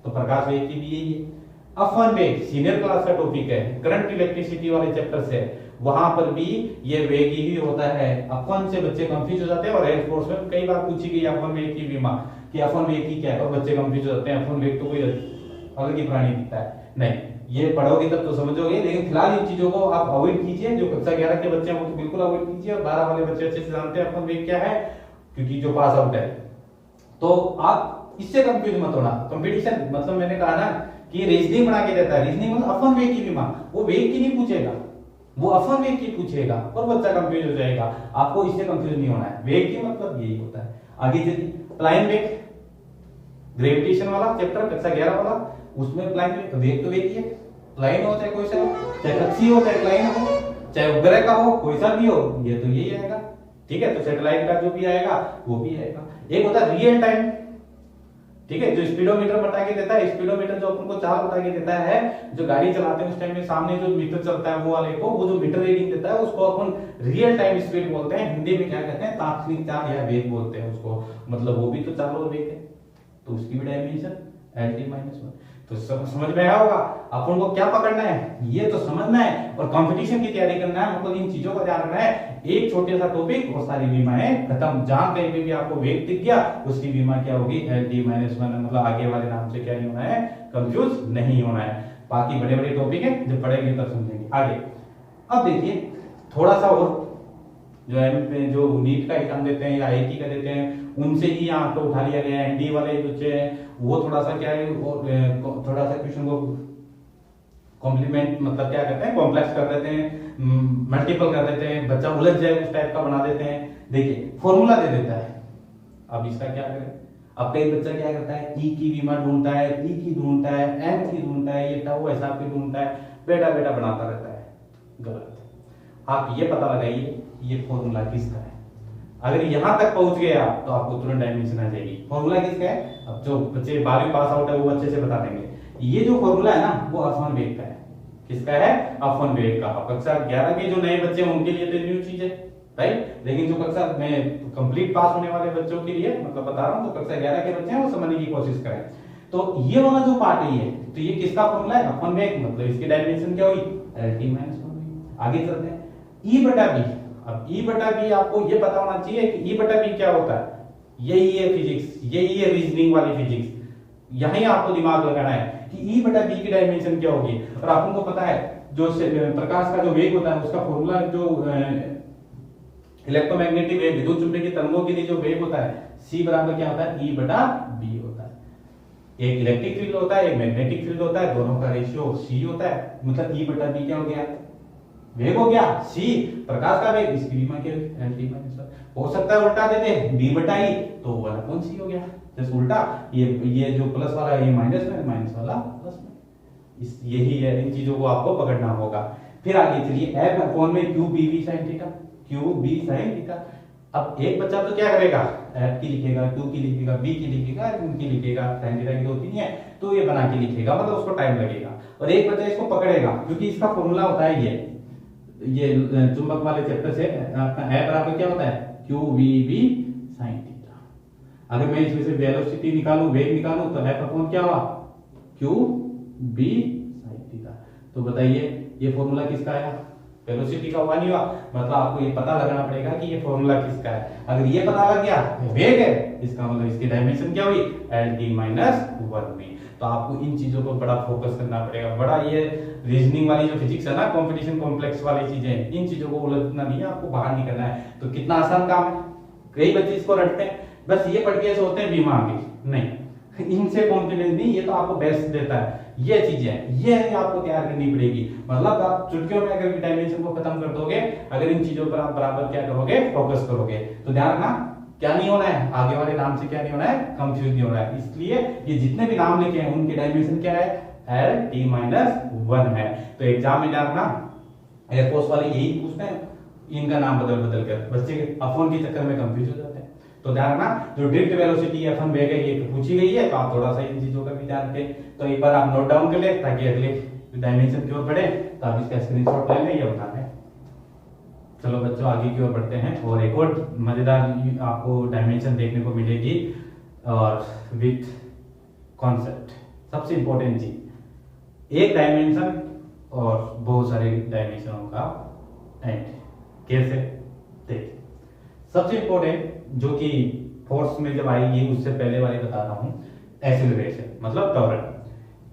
तो प्रकाश वेग की भी यही है। अपवन वेग सीनियर क्लास का टॉपिक है, करंट इलेक्ट्रिसिटी वाले चैप्टर से, वहां पर भी ये वेग ही होता है। अपवन से बच्चे कंफ्यूज हो जाते हैं, और एयरफोर्स में कई बार पूछी गई अपवन वेग की बीमा कि अपवन वेग की क्या है, और बच्चे कंफ्यूज हो जाते हैं, अपवन वेग तो कोई अलग ही प्राणी दिखता है। नहीं, ये पढ़ोगे तब तो समझोगे, लेकिन फिलहाल इन चीजों को आप अवॉइड कीजिए। जो कक्षा 11 के बच्चे हैं वो तो बिल्कुल अवॉइड कीजिए, और 12 वाले बच्चे अच्छे से जानते हैं अपवन वेग क्या है, क्योंकि जो पास आउट है। तो आप इससे कंफ्यूज मत होना। कंपटीशन मतलब मैंने कहा ना कि रीजनिंग बना के देता है, रीजनिंग मतलब अपन वेग की बीमा, वो वेग की नहीं पूछेगा, वो अपन वेग की पूछेगा, और बच्चा कंफ्यूज हो जाएगा। आपको इससे कंफ्यूज नहीं होना है, वेग की मतलब यही होता है। आगे चलिए, प्लाइन वेग, ग्रेविटेशन वाला चैप्टर कक्षा 11 वाला, उसमें प्लाइन वेग तो वेग ही है, प्लाइन हो चाहे कोई सा हो, चाहे कक्षीय हो चाहे प्लाइन हो, चाहे उपग्रह का हो, कोई सा भी हो, ये तो यही आएगा, ठीक है। तो सैटेलाइट का जो भी आएगा वो भी आएगा। एक होता है रियल टाइम, ठीक है, जो स्पीडोमीटर बता के देता है, स्पीडोमीटर जो अपन को चाल बता के देता है, जो गाड़ी चलाते हैं उस टाइम में सामने जो मीटर चलता है वो वाले को, वो जो मीटर रीडिंग देता है उसको अपन रियल टाइम स्पीड बोलते हैं। हिंदी में क्या कहते हैं, तात्कालिक चाल या वेग बोलते हैं उसको, मतलब वो भी तो चाल और वेग है, तो उसकी भी डायमेंशन LT-1। तो समझ में आया होगा अपन को क्या पकड़ना है, ये तो समझना है, और कंपटीशन की तैयारी करना है, मतलब इन चीजों का ध्यान रखना है। एक छोटे सा टॉपिक और सारी बीमाएं खत्म। जहां कहीं पे भी आपको वेग दिख गया उसकी बीमा क्या होगी, LT-1, मतलब आगे वाले नाम से क्या नहीं होना है, कंफ्यूज नहीं होना है। बाकी बड़े बड़े टॉपिक है, जब पढ़ेंगे तब समझेंगे आगे। अब देखिए थोड़ा सा और, जो नीट का एग्जाम देते हैं या IIT का देते हैं, उनसे ही यहाँ तो उठा लिया गया है। ND वाले जो है वो थोड़ा सा क्या है, थोड़ा सा क्वेश्चन को कॉम्प्लीमेंट, मतलब क्या कहते हैं, कॉम्प्लेक्स कर देते हैं, मल्टीपल कर देते हैं, बच्चा उलझ जाए उस टाइप का बना देते हैं। देखिए फॉर्मूला दे देता है, अब इसका क्या करें। अब कई बच्चा क्या करता है, E की बीमा ढूंढता है, P की ढूंढता है, M की ढूंढता है, ये टाउ ऐसा की ढूंढता है, बेटा बेटा बनाता रहता है। गलत। आप ये पता लगाइए ये फॉर्मूला किसका है। अगर यहां तक पहुंच गया तो आपको तुरंत डायमेंशन आ जाएगी। फॉर्मूला किसका है, अब जो बच्चे 12वीं पास आउट है वो अच्छे से बता देंगे। ये जो फॉर्मूला है ना वो अपवन वेग का है। किसका है, अपवन वेग का। अब कक्षा 11 के जो नए बच्चे हैं उनके लिए तो न्यू चीज है, राइट। लेकिन जो कक्षा में कंप्लीट पास होने वाले बच्चों के लिए मतलब बता रहा हूं, तो कक्षा 11 के बच्चे हैं वो समझने की कोशिश करें। तो ये वाला जो पार्ट है, तो ये किसका फॉर्मूला है, अपवन वेग, मतलब इसकी डायमेंशन क्या हुई, LT-1। आगे चलते हैं, E/B। अब E/B आपको ये पता होना चाहिए कि E/B क्या होता है। यही है फिजिक्स, यही है रीजनिंग वाली फिजिक्स। यही आपको दिमाग लगाना है कि E/B की डायमेंशन क्या होगी। और आपको पता है जो प्रकाश का जो वेग होता है उसका फॉर्मूला, जो इलेक्ट्रोमैग्नेटिक वेव, विद्युत चुंबकीय तरंगों के लिए जो वेग होता है, C बराबर क्या होता है, E/B होता है। एक इलेक्ट्रिक फील्ड होता है, एक मैग्नेटिक फील्ड होता है, दोनों का रेशियो C होता है, मतलब E/B क्या हो गया, वेग हो गया C, प्रकाश का वेग, इसकी बीमा क्या LT-1। हो सकता है उल्टा दे दे, B/E तो 1/C हो गया, जैसे उल्टा ये जो प्लस वाला है ये माइनस में, माइनस वाला प्लस में। यही है, इन चीजों को आपको पकड़ना होगा। फिर आगे चलिए, F/में QBV sin theta, QB sin theta. अब एक बच्चा तो क्या करेगा, F की लिखेगा, Q की लिखेगा, B की लिखेगा, उनकी लिखेगा, sin थीटा की तो होती नहीं है, तो ये बना के लिखेगा, मतलब उसको टाइम लगेगा। और एक बच्चा इसको पकड़ेगा, क्योंकि इसका फॉर्मूला होता है ये चुंबक वाले चैप्टर से, आपका F बराबर क्या होता है, QVB sin थीटा। अगर मैं इसमें से वेलोसिटी निकालूं, वेग निकालूं, तो F/, क्या हुआ, QB sin थीटा। तो बताइए ये फॉर्मूला किसका आया, वेलोसिटी का हुआ नहीं हुआ, मतलब आपको ये पता लगाना पड़ेगा कि ये फॉर्मूला किसका है। अगर ये पता लग गया वेग है, इसका मतलब इसकी डायमेंशन क्या हुई, LT-1 में। तो आपको इन चीजों पर बड़ा फोकस करना पड़ेगा। बड़ा ये रीजनिंग वाली जो फिजिक्स है ना, कंपटीशन कॉम्प्लेक्स वाली चीजें, इन चीजों को उलझना नहीं है, आपको बाहर निकलना है। तो कितना आसान काम है, कई बच्चे इसको रटते हैं, बस ये पढ़ के सोचते हैं बीमा आ गई, नहीं, इनसे कॉन्फिडेंस नहीं, ये तो आपको बेस्ट देता है। ये चीजें ये आपको तैयार करनी पड़ेगी, मतलब आप चुटकियों में अगर डायमेंशन को खत्म कर दोगे, अगर इन चीजों पर आप बराबर क्या करोगे, फोकस करोगे, तो ध्यान रखना क्या नहीं होना है, आगे वाले नाम से क्या नहीं होना है, कंफ्यूज नहीं होना है। इसलिए ये जितने भी नाम लिखे हैं उनकी डायमेंशन क्या है, LT-1 है। तो एग्जाम में ध्यान रखना, एयरफोर्स वाले यही पूछते हैं, इनका नाम बदल बदल कर, बच्चे अपवन के चक्कर में कंफ्यूज हो जाते हैं। तो ध्यान रखना, जो ड्रिफ्ट वेलोसिटी F1 वेग है ये पूछी गई है, तो आप थोड़ा सा इन चीजों का भी ध्यान रखें। तो एक बार आप नोट डाउन कर ले ताकि अगले डायमेंशन की ओर बढ़े, तो आप इसका स्क्रीनशॉट ले लें या बता दें। चलो बच्चों आगे की ओर बढ़ते हैं, और एक और मजेदार आपको डायमेंशन देखने को मिलेगी, और विथ कॉन्सेप्ट। सबसे इंपॉर्टेंट चीज, एक डायमेंशन और बहुत सारे डायमेंशनों का एंड। कैसे देखिए, सबसे इंपॉर्टेंट जो कि फोर्स में जब आएगी उससे पहले वाली बता रहा हूं, एक्सीलरेशन मतलब त्वरण।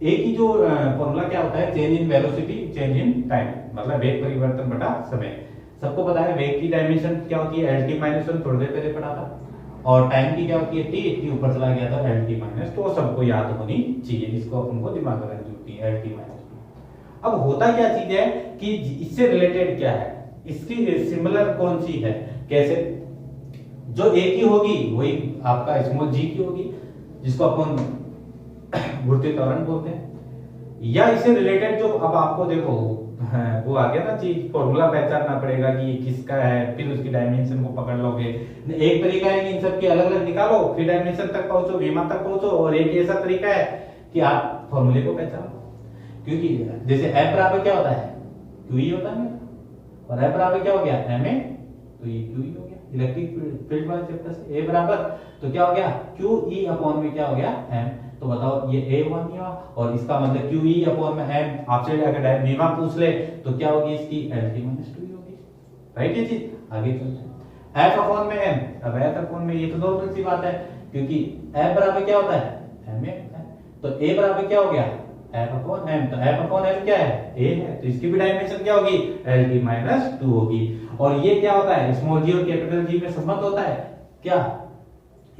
एक ही जो फॉर्मूला क्या होता है, change in velocity change in time, मतलब वेग परिवर्तन बटा समय। सबको पता है वेग की डायमेंशन क्या होती है, lt माइनस 1, थोड़ी देर पहले पढ़ा था। और टाइम की क्या होती है, t ऊपर चला गया था lt माइनस 2, सबको याद होनी चाहिए, इसको हमको दिमाग में रखनी होती है lt माइनस 2। अब होता क्या चीज है कि इससे रिलेटेड क्या है, इसकी सिमिलर कौन सी है, कैसे, जो एक ही होगी वही आपका स्मॉल g की होगी, जिसको अपन घूर्ती त्वरण बोलते हैं। या इससे रिलेटेड जो अब आपको देखो वो आ गया ना चीज, फॉर्मूला पहचानना पड़ेगा कि ये किसका है, फिर उसकी डायमेंशन को पकड़ लोगे। एक तरीका है कि इन सब की अलग अलग निकालो, फिर डायमेंशन तक पहुंचो, विमा तक पहुंचो, और एक ऐसा तरीका है कि आप फॉर्मूले को पहचानो। क्योंकि जैसे F बराबर क्या होता है, QE होता है, और F बराबर क्या हो गया, MA, तो ये QE हो गया इलेक्ट्रिक फील्ड वाले चैप्टर से। A बराबर तो क्या हो गया, QE अपॉन में क्या हो गया, M। तो बताओ ये A वन हुआ, और इसका मतलब QE अपॉन में M। आपसे अगर विमा पूछ ले तो क्या होगी इसकी, LT माइनस 2 होगी, राइट। ये चीज आगे चलते हैं, F अपॉन में M। अब F अपॉन में ये तो नॉर्मल सी बात है, क्योंकि F बराबर क्या होता है, MA होता है। तो A बराबर क्या हो गया, F अपॉन M। तो F अपॉन M क्या है, A है, तो इसकी भी डायमेंशन क्या होगी, LT माइनस 2 होगी। और ये क्या होता है, स्मॉल g और कैपिटल G में संबंध होता है क्या,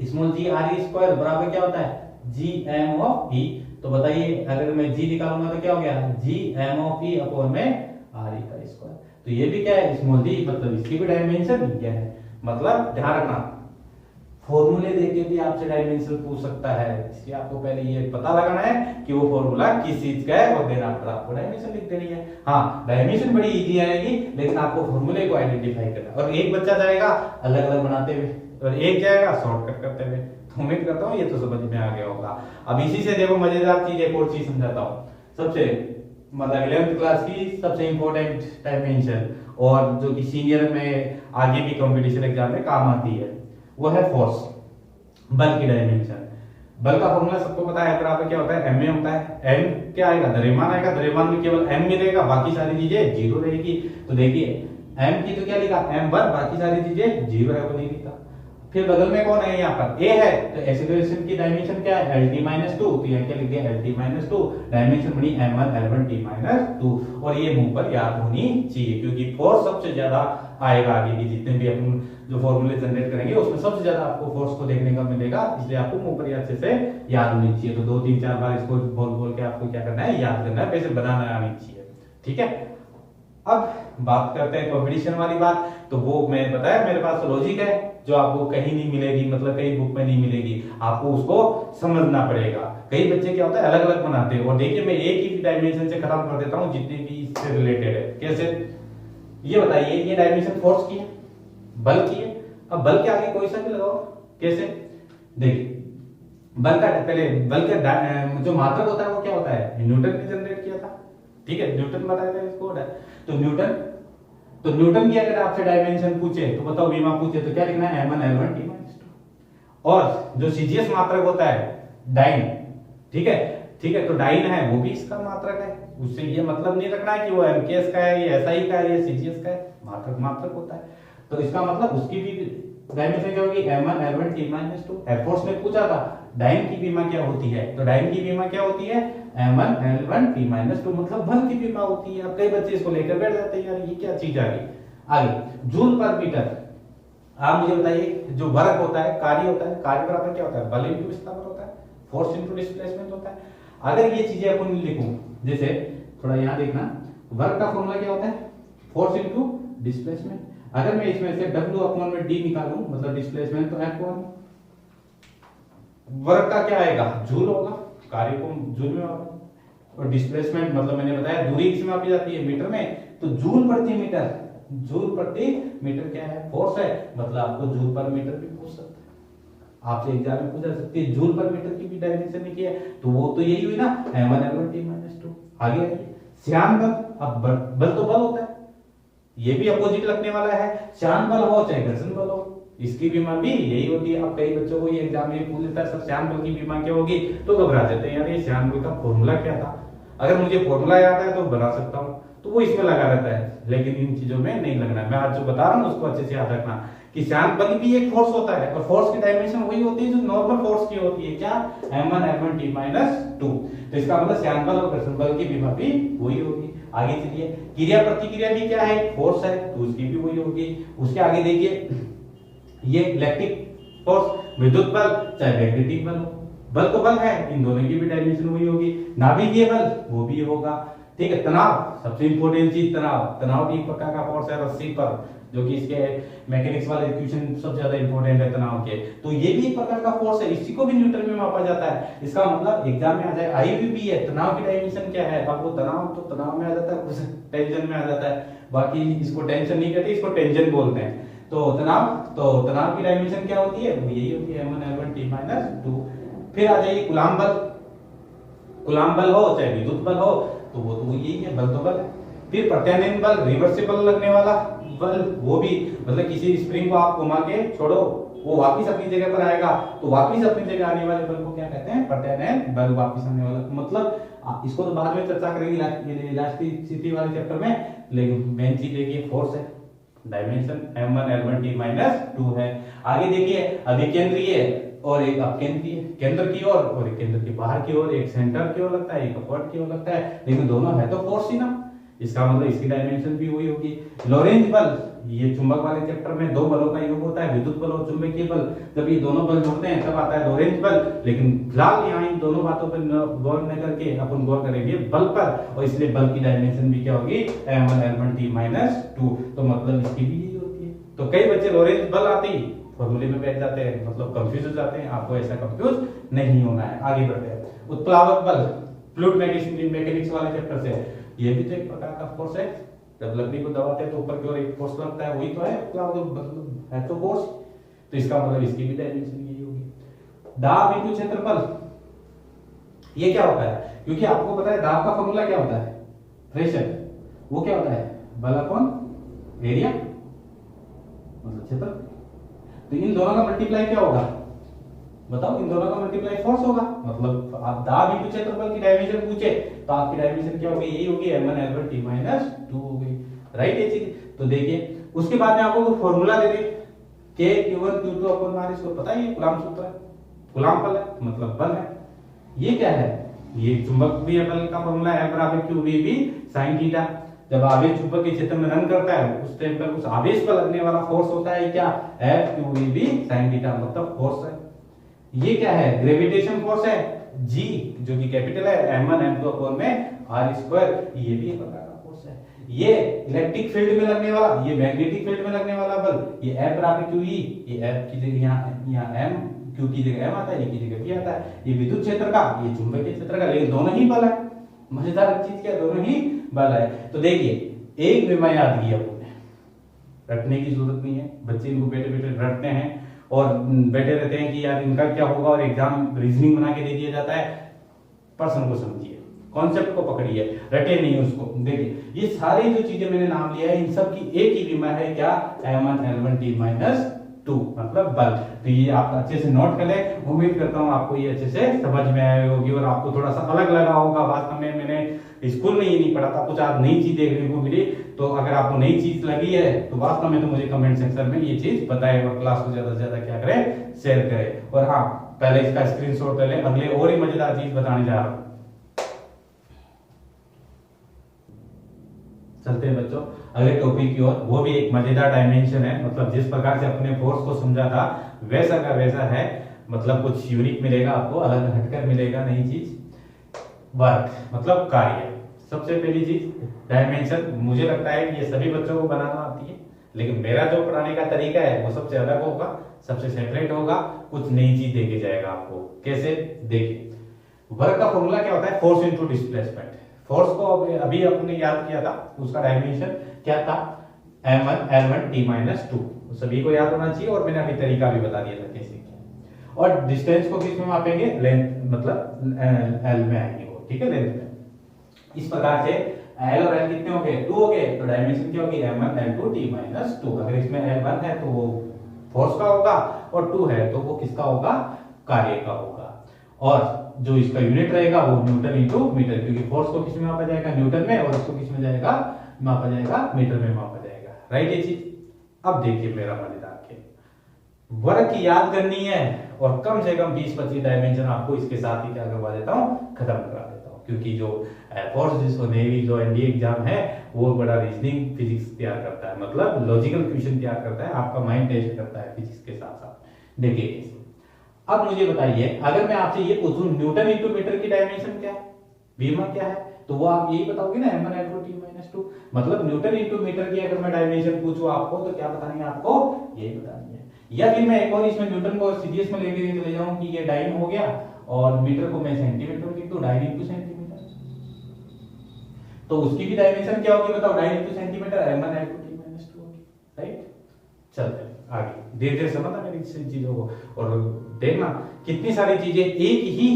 स्मॉल g r स्क्वायर बराबर क्या होता है, gm ऑफ e। तो बताइए अगर मैं g निकालूंगा तो क्या हो गया, gm ऑफ e अपॉन में r e का स्क्वायर। तो ये भी क्या है, स्मॉल g, मतलब इसकी भी डायमेंशन क्या है। मतलब ध्यान रखना, फॉर्मूले देके भी आपसे डायमेंशन पूछ सकता है, इसलिए आपको पहले ये पता लगाना है कि वो फॉर्मूला किस चीज का है, और देन आपको डायमेंशन लिख देनी है। हाँ, डायमेंशन बड़ी इजी आएगी, लेकिन आपको फॉर्मूले को आइडेंटिफाई करना है। और एक बच्चा जाएगा अलग अलग बनाते हुए, और एक जाएगा शॉर्टकट करते हुए। तो उम्मीद करता हूँ ये तो समझ में आ गया होगा। अब इसी से देखो मजेदार चीज, एक और चीज समझाता हूँ। सबसे मतलब 11th क्लास की सबसे इंपॉर्टेंट डायमेंशन, और जो कि सीनियर में आगे भी कंपटीशन एग्जाम में काम आती है, वो है फोर्स, बल की डायमेंशन। बल का फॉर्मूला सबको पता है, बराबर क्या होता है, ma होता है। m क्या आएगा, द्रव्यमान आएगा, द्रव्यमान में केवल m मिलेगा, बाकी सारी चीजें जीरो रहेगी। तो देखिए m की तो क्या लिखा, m1, बाकी सारी चीजें जीरो है, वो नहीं लिखा। फिर बगल में कौन है, यहाँ पर a है, तो एक्सीलरेशन की डायमेंशन क्या है, lt माइनस 2। तो यहाँ क्या लिख दिया, lt माइनस 2, डायमेंशन बनी m1 l1 t माइनस 2। और ये मुंह पर याद होनी चाहिए, क्योंकि फोर्स सबसे ज्यादा आएगा आगे की जितने भी अपन जो फॉर्मूले जनरेट करेंगे उसमें सबसे ज्यादा आपको फोर्स को देखने का मिलेगा, इसलिए आपको मुंह पर अच्छे से याद होनी चाहिए। तो 2-3-4 बार इसको बोल बोल के आपको क्या करना है, याद करना है, वैसे बनाना आनी चाहिए, ठीक है। अब बात करते हैं कंपटीशन वाली बात। तो वो मैं बताया मेरे पास लॉजिक है जो आपको कहीं नहीं मिलेगी, मतलब कहीं बुक में नहीं मिलेगी, आपको उसको समझना पड़ेगा। कई बच्चे क्या होता है अलग अलग बनाते हैं, और देखिए मैं एक ही डायमेंशन से खत्म कर देता हूँ जितने भी इससे रिलेटेड है। कैसे, ये बताइए, ये डायमेंशन फोर्स की है, बल की है। अब बल के आगे कोई सा भी लगाओ, कैसे, देखिए बल का पहले बल का जो मात्रक होता है वो क्या होता है, न्यूटन ने जनरेट किया था, ठीक है, न्यूटन बताया था इसको। तो न्यूटन की अगर आपसे डायमेंशन पूछे तो बताओ, विमा पूछे तो क्या लिखना है, m1 l1 t माइनस 2। और जो सीजीएस मात्रक होता है डाइन, ठीक है, तो डाइन है वो भी इसका मात्रक है, उससे ये मतलब नहीं रखना है कि वो एमकेएस का है, ये एसआई का है, ये सीजीएस का है, मात्रक होता है। तो इसका मतलब उसकी भी डायमेंशन क्या होगी, m1 l1 t minus 2। Air force ने पूछा था डाइन की बीमा क्या होती है, तो डाइन की बीमा क्या होती है, m1 l1 t माइनस 2, मतलब बल की बीमा होती है। अब कई बच्चे इसको लेकर बैठ जाते हैं, यार ये क्या चीज आ गई। आगे जूल पर मीटर, आप मुझे बताइए, जो वर्क होता है, कार्य होता है, कार्य बराबर क्या होता है, बल इंटू विस्थापन होता है, फोर्स इंटू डिस्प्लेसमेंट होता है। अगर ये चीजें अपन लिखूं, जैसे थोड़ा यहां देखना, वर्क का फॉर्मूला क्या होता है, फोर्स इंटू डिस्प्लेसमेंट। अगर मैं इसमें से W अपॉन में D निकालूं, मतलब डिस्प्लेसमेंट, तो F1 वर्क का क्या आएगा, जूल होगा, कार्य को जूल में होगा, और डिस्प्लेसमेंट मतलब मैंने बताया दूरी किसमें मापी जाती है, मीटर में, तो जूल प्रति मीटर, जूल प्रति मीटर क्या है, फोर्स है, मतलब आपको जूल पर मीटर भी पूछ सकता है। आपसे एग्जाम में पूछा सकती है जूल पर मीटर की भी डायमेंशन लिखी है, तो वो तो यही हुई ना m1 l1 t-2। आगे आइए श्यान बल, अब बल तो बल होता है, ये भी अपोजिट लगने वाला है, श्यान बल हो चाहे घर्षण बल हो, इसकी बीमा भी यही होती है। अब कई बच्चों को ये एग्जाम में पूछ लेता है सर श्यान बल की बीमा क्या होगी, तो घबरा जाते हैं यार ये श्यान बल का फॉर्मूला क्या था, अगर मुझे फॉर्मूला याद है तो बना सकता हूँ, तो वो इसमें लगा रहता है, लेकिन इन चीजों में नहीं लगना है। मैं आज जो बता रहा हूँ उसको अच्छे से याद रखना कि श्यान बल भी एक फोर्स होता है, और फोर्स की डायमेंशन वही होती है जो नॉर्मल फोर्स की होती है, क्या m1 l1 t-2। तो इसका मतलब श्यान बल और घर्षण बल की बीमा भी वही होगी। आगे चलिए क्रिया प्रतिक्रिया भी क्या है, फोर्स है, तो उसकी भी वही होगी। उसके आगे देखिए ये इलेक्ट्रिक फोर्स, विद्युत बल चाहे मैग्नेटिक बल हो, बल तो बल है, इन दोनों की भी डायमेंशन वही होगी। नाभिकीय बल वो भी होगा, ठीक है। तनाव सबसे इंपॉर्टेंट चीज, तनाव भी एक प्रकार का फोर्स है रस्सी पर, जो कि इसके मैकेनिक्स वाले इक्वेशन सबसे ज्यादा इंपॉर्टेंट है तनाव के, तो ये भी एक प्रकार का फोर्स है, इसी को भी न्यूटन में मापा जाता है। इसका मतलब एग्जाम में आ जाए आई भी है, तनाव की डायमेंशन क्या है, अब वो तनाव तो तनाव में आ जाता है, कुछ टेंशन में आ जाता है, बाकी इसको टेंशन नहीं कहते, इसको टेंशन बोलते हैं। तो तनाव की डायमेंशन क्या होती है, वो यही होती है m1 l1 t-2। फिर आ जाइए कूलाम बल हो चाहे विद्युत बल हो, तो वो तो यही है, बल तो बल है। फिर प्रत्यानयन बल, रिवर्सिबल लगने वाला बल, वो भी मतलब किसी स्प्रिंग को आप घुमा के छोड़ो वो वापस अपनी जगह पर आएगा, तो वापस अपनी जगह आने वाले बल को क्या कहते हैं, प्रत्यानयन बल, वापस आने वाला। मतलब इसको तो बाद में चर्चा करेंगे इलास्टिसिटी वाले चैप्टर में, लेकिन मेन चीज देखिए फोर्स है, डायमेंशन m1 l1 t-2 है। आगे देखिए अभिकेंद्रीय और एक अपकेंद्रीय, केंद्र की ओर और एक केंद्र के बाहर की ओर, एक सेंटर की ओर लगता है, एक अपवर्ड की ओर लगता है, लेकिन दोनों है तो फोर्स ही ना, इसका मतलब इसकी डायमेंशन भी वही होगी। लॉरेंज बल, ये चुंबक वाले चैप्टर में दो बलों का योग होता है, विद्युत बल और चुंबकीय बल, जब ये दोनों बल जुड़ते हैं तब आता है लॉरेंज बल। लेकिन फिलहाल यहाँ इन दोनों बातों पर गौर न करके अपन गौर करेंगे बल पर, और इसलिए बल की डायमेंशन भी क्या होगी, m1 l1 t-2, तो मतलब इसकी भी यही होती है। तो कई बच्चे लॉरेंज बल आते ही फॉर्मूले में बैठ जाते हैं, मतलब कंफ्यूज हो जाते हैं, आपको ऐसा कंफ्यूज नहीं होना है। आगे बढ़ते हैं उत्प्लावक बल, फ्लूइड मैकेनिक्स वाले चैप्टर से, ये भी तो एक प्रकार का फोर्स है, जब लकड़ी को दबाते हैं तो ऊपर की ओर एक फोर्स लगता है, वही तो है उत्प्लावक है, तो फोर्स, तो इसका मतलब इसकी भी डायमेंशन यही होगी। दाब इंटू क्षेत्रफल, ये क्या होता है, क्योंकि आपको पता है दाब का फॉर्मूला क्या होता है, प्रेशर, वो क्या होता है बल अपॉन एरिया मतलब क्षेत्र, तो इन दोनों का मल्टीप्लाई क्या होगा बताओ, इन दोनों का मल्टीप्लाई फोर्स होगा। मतलब आप दाब इंटू क्षेत्रफल की डायमेंशन पूछे तो आपकी डायमेंशन क्या होगी, यही होगी m1 l1 t-2 होगी, राइट ये चीज। तो देखिए उसके बाद में आपको फॉर्मूला दे दे k q1 q2 upon r, इसको पता है ये कूलाम सूत्र है, कूलाम बल है मतलब बल है। ये क्या है, ये चुंबकीय बल का फॉर्मूला है, बराबर q v b sin theta. जब आवेश चुंबक के क्षेत्र में रन करता है उस टाइम पर उस आवेश पर लगने वाला फोर्स होता है क्या, F q v b sin theta, मतलब फोर्स है। ये क्या है, ग्रेविटेशन फोर्स है G, जो कि कैपिटल है, m1 m2 अपॉन में r², ये भी एक प्रकार का फोर्स है। ये इलेक्ट्रिक फील्ड में लगने वाला, ये मैग्नेटिक फील्ड में लगने वाला बल, ये F बराबर QE, ये F की जगह यहाँ m, Q की जगह m आता है, ये की जगह B आता है। ये विद्युत क्षेत्र का, ये चुंबकीय क्षेत्र का, लेकिन दोनों ही बल है। मजेदार चीज क्या, दोनों ही बल है। तो देखिए एक बीमा याद किया आपने, रटने की जरूरत नहीं है, बच्चे इनको बैठे बैठे रटते हैं और बैठे रहते हैं कि यार इनका क्या होगा, और एग्जाम रीजनिंग बना के दे दिया जाता है। प्रश्न को समझिए, कॉन्सेप्ट को पकड़िए, रटे नहीं उसको। देखिए ये सारी जो चीजें मैंने नाम लिया है इन सब की एक ही बीमा है, क्या, m1 l1 t-2 मतलब बल। तो ये आप अच्छे से नोट कर लें, उम्मीद करता हूँ आपको ये अच्छे से समझ में आई होगी और आपको थोड़ा सा अलग लगा होगा। वास्तव में मैंने स्कूल में ये नहीं पढ़ा था, कुछ आज नई चीज देखने को मिली। तो अगर आपको नई चीज लगी है तो वास्तव में तो मुझे कमेंट सेक्शन में ये चीज बताएं और क्लास को ज्यादा से ज्यादा क्या करें, शेयर करें। और हाँ, पहले इसका स्क्रीनशॉट ले लें, अगले और ही मजेदार चीज बताने जा रहा हूँ। चलते हैं बच्चों अगले टॉपिक की ओर, वो भी एक मजेदार डायमेंशन है। मतलब जिस प्रकार से अपने फोर्स को समझा था वैसा का वैसा है, मतलब कुछ यूनिक मिलेगा आपको, अलग हटकर मिलेगा नई चीज। वर्क मतलब कार्य, सबसे पहली चीज डायमेंशन। मुझे लगता है कि ये सभी बच्चों को बनाना आती है, लेकिन मेरा जो पढ़ाने का तरीका है वो सबसे अलग होगा, सबसे सेपरेट होगा, कुछ नई चीज देके जाएगा आपको। कैसे, देखिए वर्क का फॉर्मूला क्या होता है, फोर्स इनटू डिस्प्लेसमेंट। फोर्स को अभी अपने याद किया था, उसका डायमेंशन क्या था, m1 l1 t-2, सभी को याद होना चाहिए और मैंने अभी तरीका भी बता दिया था कैसे किया। और डिस्टेंस को किस में मापेंगे, लेंथ मतलब एल में आएंगे वो, ठीक है, लेंथ में। इस प्रकार से एल और एल कितने हो गए, 2 हो गए, तो डायमेंशन क्या होगी, m1 l2 t - 2। अगर इसमें l1 है तो वो फोर्स का होगा और 2 है तो वो किसका होगा, कार्य का होगा। और जो इसका यूनिट रहेगा वो न्यूटन इंटू मीटर, क्योंकि फोर्स को किस में मापा जाएगा, न्यूटन में, और उसको किस में जाएगा, मापा जाएगा, मीटर में मापा जाएगा, राइट। ये चीज अब देखिए मेरा मजेदार खेल, वर्क की याद करनी है और कम से कम 20-25 डायमेंशन आपको इसके साथ ही क्या करवा देता हूँ, खत्म करा देता हूँ, क्योंकि जो फोर्स और नेवी जो एनडीए एग्जाम है वो बड़ा रीजनिंग फिजिक्स तैयार करता है, मतलब लॉजिकल क्वेश्चन तैयार करता है, आपका माइंड टेस्ट करता है फिजिक्स के साथ साथ। देखिए अब मुझे बताइए, अगर मैं आपसे ये पूछूं न्यूटन इंटू मीटर की डायमेंशन क्या है, बीमा क्या है, तो वो आप यही बताओगे ना, m1 l2 t - 2। मतलब न्यूटन इंटू मीटर की अगर मैं डायमेंशन पूछूं आपको तो क्या बतानी है, आपको यही बतानी है। या फिर मैं एक और इसमें न्यूटन को सीरीज में लेके चले जाऊं कि ये डाइन हो गया और मीटर को मैं सेंटीमीटर में लिख दूं, डाइन इंटू सेंटीमीटर, तो उसकी भी डायमेंशन क्या होगी बताओ, dine into centimetre, m1 l2 t - 2 होगी, राइट। चलते हैं आगे, धीरे धीरे समझना मेरी चीजों को, और देखना कितनी सारी चीजें एक ही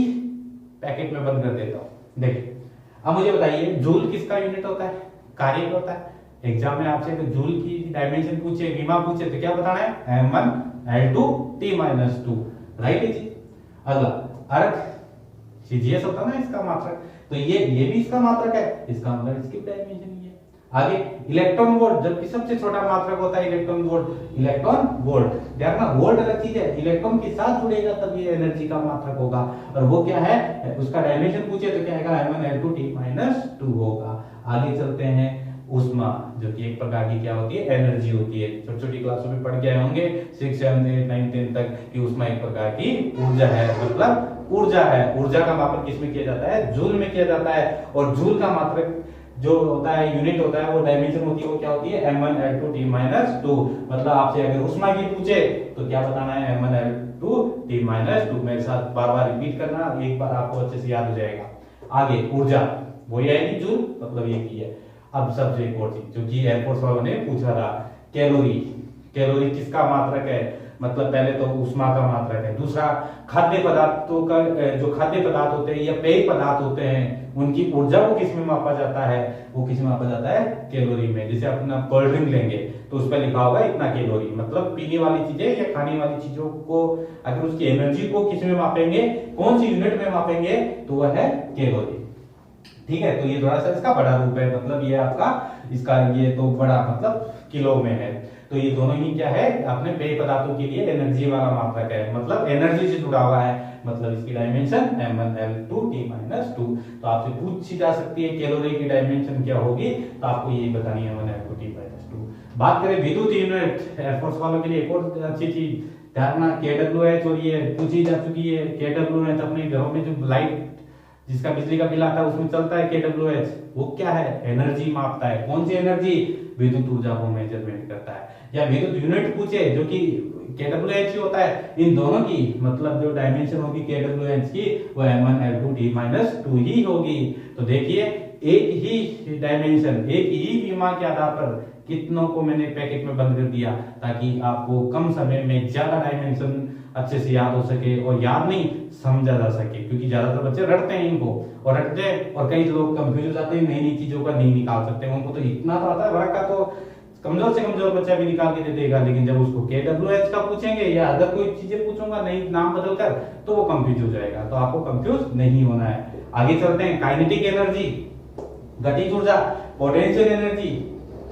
पैकेट में बंद कर देता हूं। देखिए अब मुझे बताइए, जूल किसका यूनिट होता है, कार्य का होता है। एग्जाम में आपसे तो जूल की डायमेंशन पूछे, विमा पूछे तो क्या बताना है, m1 l2 t - 2, राइट है जी। अगला अर्थ सीजीएस होता है ना इसका मात्रक, तो ये भी इसका मात्रक है, इसका मतलब इसकी डायमेंशन ही है। आगे इलेक्ट्रॉन वोल्ट, जबकि सबसे छोटा मात्रक होता है इलेक्ट्रॉन वोल्ट, इलेक्ट्रॉन वोल्ट, देखना वोल्ट अलग चीज है, इलेक्ट्रॉन के साथ जुड़ेगा तब ये एनर्जी का मात्रक होगा, और वो क्या है, उसका डायमेंशन पूछे तो क्या आएगा, m1 l2 t - 2 होगा। आगे चलते हैं, ऊष्मा जो कि एक प्रकार की क्या होती है, एनर्जी होती है, छोटी छोटी क्लासों में पढ़ के आए होंगे 6, 7, 8, 9, 10 तक कि ऊष्मा एक प्रकार की ऊर्जा है, मतलब ऊर्जा है। ऊर्जा का मापन किसमें किया जाता है, जूल में किया जाता है, और जूल का मात्रक जो होता है, यूनिट होता है, वो डायमेंशन होती है, वो क्या होती है, m1 l2 t - 2। मतलब आपसे अगर ऊष्मा की पूछे तो क्या बताना है, m1 l2 t - 2। मेरे साथ बार बार रिपीट करना, एक बार आपको अच्छे से याद हो जाएगा। आगे ऊर्जा वही आएगी जूल, मतलब ये की है। अब सबसे एक और चीज जो कि एयरफोर्स वालों ने पूछा था, कैलोरी, कैलोरी किसका मात्रक है, मतलब पहले तो ऊष्मा का मात्रक है, दूसरा खाद्य पदार्थों का, जो खाद्य पदार्थ होते हैं या पेय पदार्थ होते हैं उनकी ऊर्जा को किस में मापा जाता है, वो किस में मापा जाता है, कैलोरी में। जैसे अपना कोल्ड ड्रिंक लेंगे तो उस पर लिखा होगा इतना कैलोरी, मतलब पीने वाली चीजें या खाने वाली चीजों को अगर उसकी एनर्जी को किस में मापेंगे, कौन सी यूनिट में मापेंगे, तो वह है कैलोरी, ठीक है। तो ये थोड़ा सा इसका बड़ा रूप है, मतलब ये आपका इसका ये तो बड़ा मतलब किलो में है, तो ये दोनों ही क्या है, अपने पेय पदार्थों के लिए एनर्जी वाला मात्रक है, मतलब एनर्जी से जुड़ा हुआ है, मतलब इसकी डायमेंशन m1 l2 t - 2। तो आपसे पूछी जा सकती है कैलोरी की डायमेंशन क्या होगी, तो आपको यही बतानी है, m1 l2 t - 2। बात करें विद्युत यूनिट, एयरफोर्स वालों के लिए एक और अच्छी चीज ध्यान, KWH, और ये पूछी जा चुकी है, KWH अपने घरों में जो लाइट जिसका बिजली का बिल आता है उसमें चलता है KWH, वो क्या है, एनर्जी मापता है। कौन सी एनर्जी, विद्युत ऊर्जा को मेजरमेंट करता है। या विद्युत यूनिट पूछे जो कि KWH होता है, इन दोनों की मतलब जो डायमेंशन होगी KWH की, वो m1 l2 t - 2 ही होगी। तो देखिए एक ही डायमेंशन, एक ही विमा के आधार पर कितनों को मैंने पैकेट में बंद कर दिया, ताकि आपको कम समय में ज्यादा डायमेंशन अच्छे से याद हो सके, और याद नहीं समझा जा सके, क्योंकि ज्यादातर बच्चे रटते हैं इनको, और रटते हैं, और कई लोग कंफ्यूज हो जाते हैं, नई नई चीजों का नहीं निकाल सकते। उनको तो इतना तो आता है, वर्क का तो कमजोर से कमजोर बच्चा भी निकाल के दे देगा, लेकिन जब उसको KWH का पूछेंगे या अगर कोई चीजें पूछूंगा नई नाम बदल कर, तो वो कंफ्यूज हो जाएगा। तो आपको कंफ्यूज नहीं होना है। आगे चलते हैं, काइनेटिक एनर्जी, गतिज ऊर्जा, पोटेंशियल एनर्जी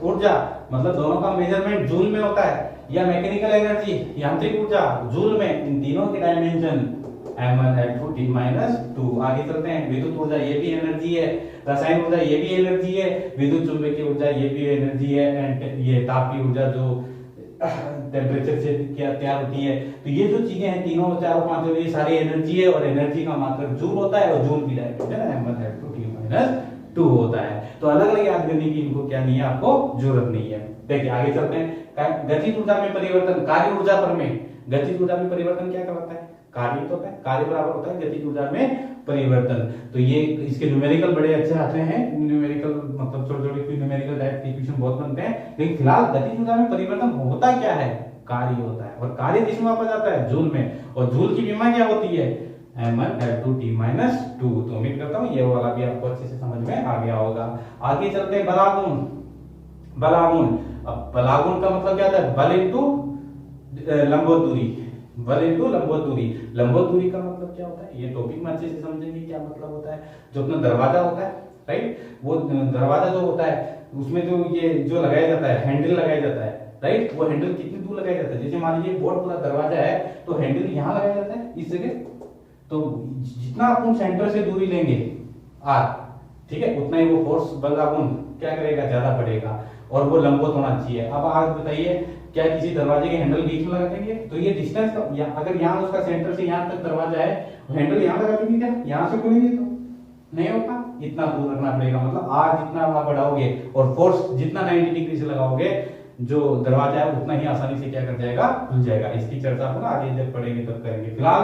ऊर्जा, मतलब दोनों का मेजरमेंट जूल में होता है, या मैकेनिकल एनर्जी यांत्रिक ऊर्जा जूल में, इन तीनों की डायमेंशन m1 l2 t - 2। आगे चलते हैं, विद्युत ऊर्जा ये भी एनर्जी है, रासायनिक ऊर्जा ये भी एनर्जी है, विद्युत चुंबकीय ऊर्जा ये भी एनर्जी है, एंड ये तापीय ऊर्जा जो टेम्परेचर से क्या तैयार होती है। तो ये जो चीजें हैं तीनों, चारों पांचों, ये सारी एनर्जी है, और एनर्जी का मात्रक जूल होता है, और जूल की डायमेंशन m1 l2 t - 2 होता है। तो अलग अलग याद करने की इनको क्या नहीं है, आपको जरूरत नहीं है। देखिए आगे चलते हैं, गतिज ऊर्जा में परिवर्तन, कार्य ऊर्जा पर में गतिज ऊर्जा में परिवर्तन क्या करता है, कार्य तो होता है, कार्य बराबर होता है गतिज ऊर्जा में परिवर्तन। तो ये इसके न्यूमेरिकल बड़े अच्छे आते हैं, न्यूमेरिकल मतलब छोटे छोटे न्यूमेरिकल टाइप के इक्वेशन बहुत बनते हैं, लेकिन फिलहाल गतिज ऊर्जा में परिवर्तन होता क्या है, कार्य होता है, और कार्य किस में मापा जाता है? जूल में, और जूल की विमा क्या होती है? m1L2T-2। तो उम्मीद करता हूँ ये वाला भी आपको अच्छे से समझ में आ गया होगा। आगे चलते हैं बलागुण। बलागुण, अब बलागुण का मतलब क्या होता है? बल इंटू लंबवत दूरी, बल इंटू लंबवत दूरी। लंबवत दूरी का मतलब क्या होता है? ये टॉपिक में अच्छे से समझेंगे क्या मतलब होता है। जो अपना दरवाजा होता है, राइट, वो दरवाजा जो होता है उसमें जो ये जो लगाया जाता है, हैंडल लगाया जाता है, राइट, वो हैंडल कितनी दूर लगाया जाता है? जैसे मान लीजिए बहुत बड़ा दरवाजा है तो हैंडल यहाँ लगाया जाता है इस जगह, तो जितना अपन सेंटर से दूरी लेंगे आर, ठीक है, उतना ही वो फोर्स बलागुण क्या करेगा? ज्यादा बढ़ेगा, और वो लंबवत होना चाहिए। अब आज बताइए, क्या किसी दरवाजे के हैंडल बीच में लगा देंगे तो ये डिस्टेंस अगर यहाँ उसका सेंटर से यहाँ तक दरवाजा है, हैंडल यहाँ लगा देंगे, क्या यहाँ से खुलेंगे? तो नहीं होता, इतना दूर रखना पड़ेगा। मतलब आर जितना आप बढ़ाओगे और फोर्स जितना 90 डिग्री से लगाओगे, जो दरवाजा है उतना ही आसानी से क्या कर जाएगा? खुल जाएगा। इसकी चर्चा अपन आगे जब पढ़ेंगे तब करेंगे। फिलहाल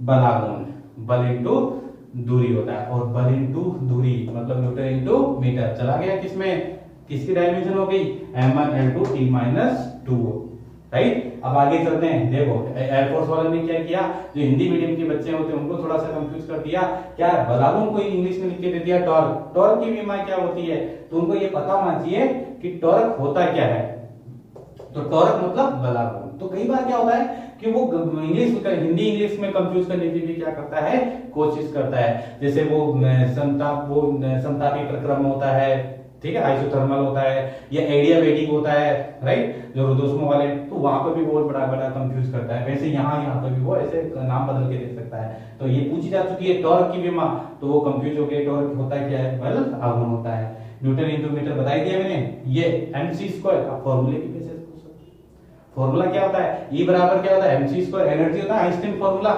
बलागुण, बल इंटू दूरी होता है, और बल इंटू दूरी मतलब न्यूटन इंटू मीटर। चला गया किसमें? किसकी डायमेंशन हो गई? m1L2T-2, right. अब आगे चलते हैं। देखो एयरफोर्स वाले ने क्या किया, जो हिंदी मीडियम के बच्चे होते हैं उनको थोड़ा सा कंफ्यूज कर दिया। क्या बलागुण को इंग्लिश में लिख के दे दिया टॉर्क। टॉर्क की विमा क्या होती है? तो उनको ये पता होना चाहिए कि टॉर्क होता क्या है। तो टॉर्क मतलब बलागुण। तो कई बार क्या होता है कि वो हिंदी इंग्लिश में कंफ्यूज करने की भी क्या करता है? कोशिश करता है। जैसे वो समतापी प्रक्रम होता है, ठीक है, आइसोथर्मल होता है, या एडियाबेटिक होता है, राइट, जो रुदोस्मो वाले, तो वहां पर भी बहुत बड़ा बड़ा कंफ्यूज करता है। वैसे यहाँ पर भी वो ऐसे नाम बदल के दे सकता है। तो ये पूछी जा चुकी है टॉर्क की विमा, तो वो कंफ्यूज हो गए। टॉर्क होता क्या है? बलागुण होता है। न्यूटन इंटू मीटर बता दिया मैंने। ये mc², आप फॉर्मूले की बेसिस फॉर्मूला क्या होता है? E बराबर क्या होता है? mc², एनर्जी होता है, आइंस्टाइन फॉर्मूला।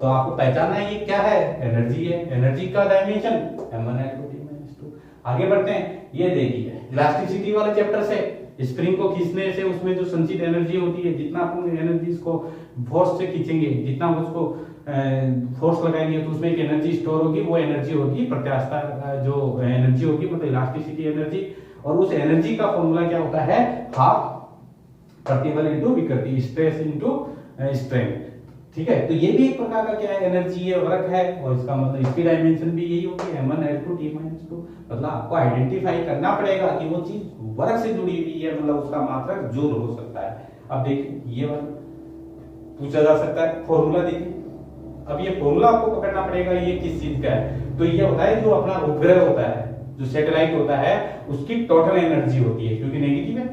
तो आपको पहचानना है ये क्या है? एनर्जी है। एनर्जी का डायमेंशन m1L2T-2। आगे बढ़ते हैं। ये देखिए इलास्टिसिटी वाले चैप्टर से, स्प्रिंग को खींचने से उसमें जो संचित एनर्जी होती है, जितना अपन एनर्जी को फोर्स से खींचेंगे, जितना उसको फोर्स लगाएंगे तो उसमें एक एनर्जी स्टोर होगी। वो एनर्जी होगी प्रत्यास्थता जो एनर्जी होगी, मतलब इलास्टिसिटी एनर्जी। और उस एनर्जी का फॉर्मूला क्या होता है? हाफ प्रतिबल इंटू विकृति, स्ट्रेस इंटू स्ट्रेन, ठीक है। तो ये भी एक प्रकार का क्या है? एनर्जी है, वर्क है, और इसका मतलब इसकी डायमेंशन भी यही होगी m1L2T-2। मतलब आपको आइडेंटिफाई करना पड़ेगा कि वो चीज वर्क से जुड़ी हुई है, मतलब उसका मात्रक जूल हो सकता है। अब देखिए ये वाला पूछा जा सकता है फॉर्मूला। देखिए अब ये फॉर्मूला आपको पकड़ना पड़ेगा, ये किस चीज का है? तो ये होता है जो अपना उपग्रह होता है, जो सैटेलाइट होता है, उसकी टोटल एनर्जी होती है, क्योंकि नेगेटिव है।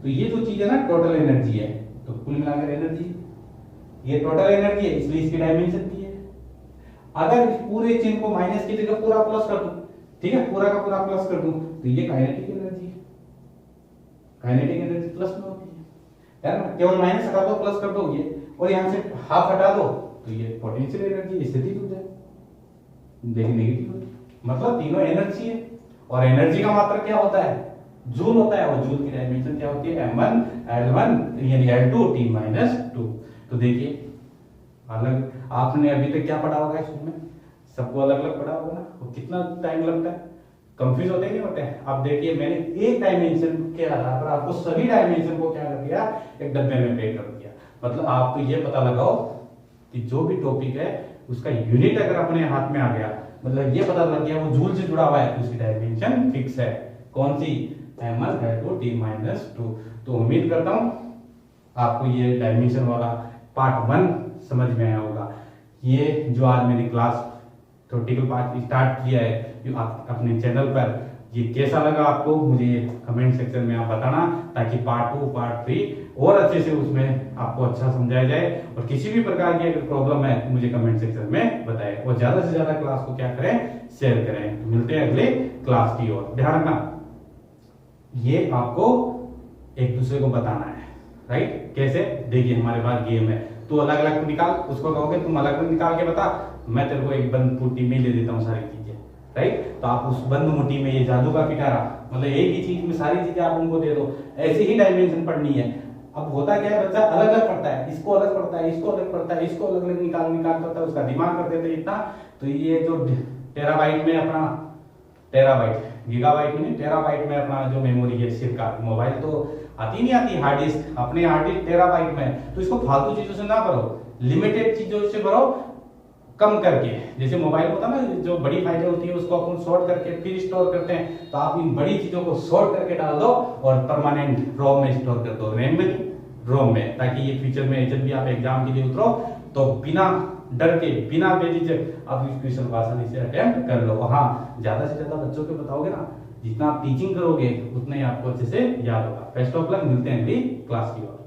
तो ये जो चीज है ना, टोटल एनर्जी है। तो कुल मिलाकर एनर्जी, ये टोटल एनर्जी है, इसलिए इसकी डायमेंशन भी है। अगर इस पूरे चिन्ह को माइनस की जगह पूरा प्लस कर दूं, ठीक है, पूरा का पूरा प्लस कर दूं, तो ये काइनेटिक एनर्जी है। काइनेटिक एनर्जी प्लस में होती है ना। केवल माइनस हटा दो, प्लस कर दो ये, और यहां से हाफ हटा दो तो ये पोटेंशियल एनर्जी, स्थिति हो जाए, देखिए नेगेटिव हो। मतलब तीनों एनर्जी है, और एनर्जी का मात्रक क्या होता है? जूल होता है। और जूल की डायमेंशन क्या होती है? m1L1 यानी L2T-2। तो देखिए अलग, आपने अभी तक क्या पढ़ा होगा इसमें? सबको अलग अलग पढ़ा होगा ना, और कितना टाइम लगता है? कंफ्यूज होते नहीं होते हैं? आप देखिए मैंने एक डायमेंशन के आधार पर आपको सभी डायमेंशन को क्या कर दिया? एक डब्बे में पैक कर दिया। मतलब आप तो ये पता लगाओ कि जो भी टॉपिक है उसका यूनिट अगर अपने हाथ में आ गया, मतलब ये पता लग गया वो जूल से जुड़ा हुआ है, तो उसकी डायमेंशन फिक्स है। कौन सी? m1L2T-2। तो उम्मीद करता हूं आपको ये डायमेंशन वाला पार्ट 1 समझ में आया होगा। ये जो आज मैंने क्लास थ्योरेटिकल पार्ट स्टार्ट किया है अपने चैनल पर, ये कैसा लगा आपको मुझे कमेंट सेक्शन में आप बताना, ताकि पार्ट 2 पार्ट 3 और अच्छे से उसमें आपको अच्छा समझाया जाए। और किसी भी प्रकार की अगर प्रॉब्लम है तो मुझे कमेंट सेक्शन में बताएं, और ज्यादा से ज्यादा क्लास को क्या करें? शेयर करें। तो मिलते हैं अगले क्लास की ओर। ध्यान रखना, ये आपको एक दूसरे को बताना है, राइट। कैसे? देखिए हमारे पास गेम है, तू अलग अलग निकाल, उसको कहोगे तुम अलग अलग निकाल के बता, मैं तेरे को एक बंद मुट्ठी में ले देता हूँ सारी चीजें, राइट। तो आप उस बंद मुट्ठी में, ये जादू का पिटारा, मतलब एक ही चीज में सारी चीजें आप उनको दे दो। ऐसे ही डायमेंशन पढ़नी है। अब होता क्या है, बच्चा अलग अलग पढ़ता है, इसको अलग पढ़ता है, इसको अलग पढ़ता है, इसको अलग अलग निकाल करता है, उसका दिमाग कर देते इतना। तो ये जो टेराबाइट में अपना टेराबाइट, गीगाबाइट में टेराबाइट में अपना जो मेमोरी है सिम कार्ड। मोबाइल तो आती नहीं आती हार्ड डिस्क, अपने हार्ड डिस्क टेराबाइट में। तो इसको फालतू चीजों से ना भरो, लिमिटेड चीजों से भरो, कम करके। जैसे मोबाइल होता है ना, जो बड़ी फाइलें होती है उसको अपन सॉर्ट करके फिर स्टोर करते हैं, तो आप इन बड़ी चीजों को सॉर्ट करके डाल दो और परमानेंट रोम में स्टोर कर दो, रैम में रोम में, ताकि ये फ्यूचर में जब भी आप एग्जाम के लिए उतरो तो बिना डर के, बिना बेझिझक आप इस क्वेश्चन को आसानी से अटेम्प्ट कर लो। हाँ, ज्यादा से ज्यादा बच्चों को बताओगे ना, जितना आप टीचिंग करोगे उतना ही आपको अच्छे से याद होगा। बेस्ट ऑफ लक, मिलते हैं अगली क्लास की ओर।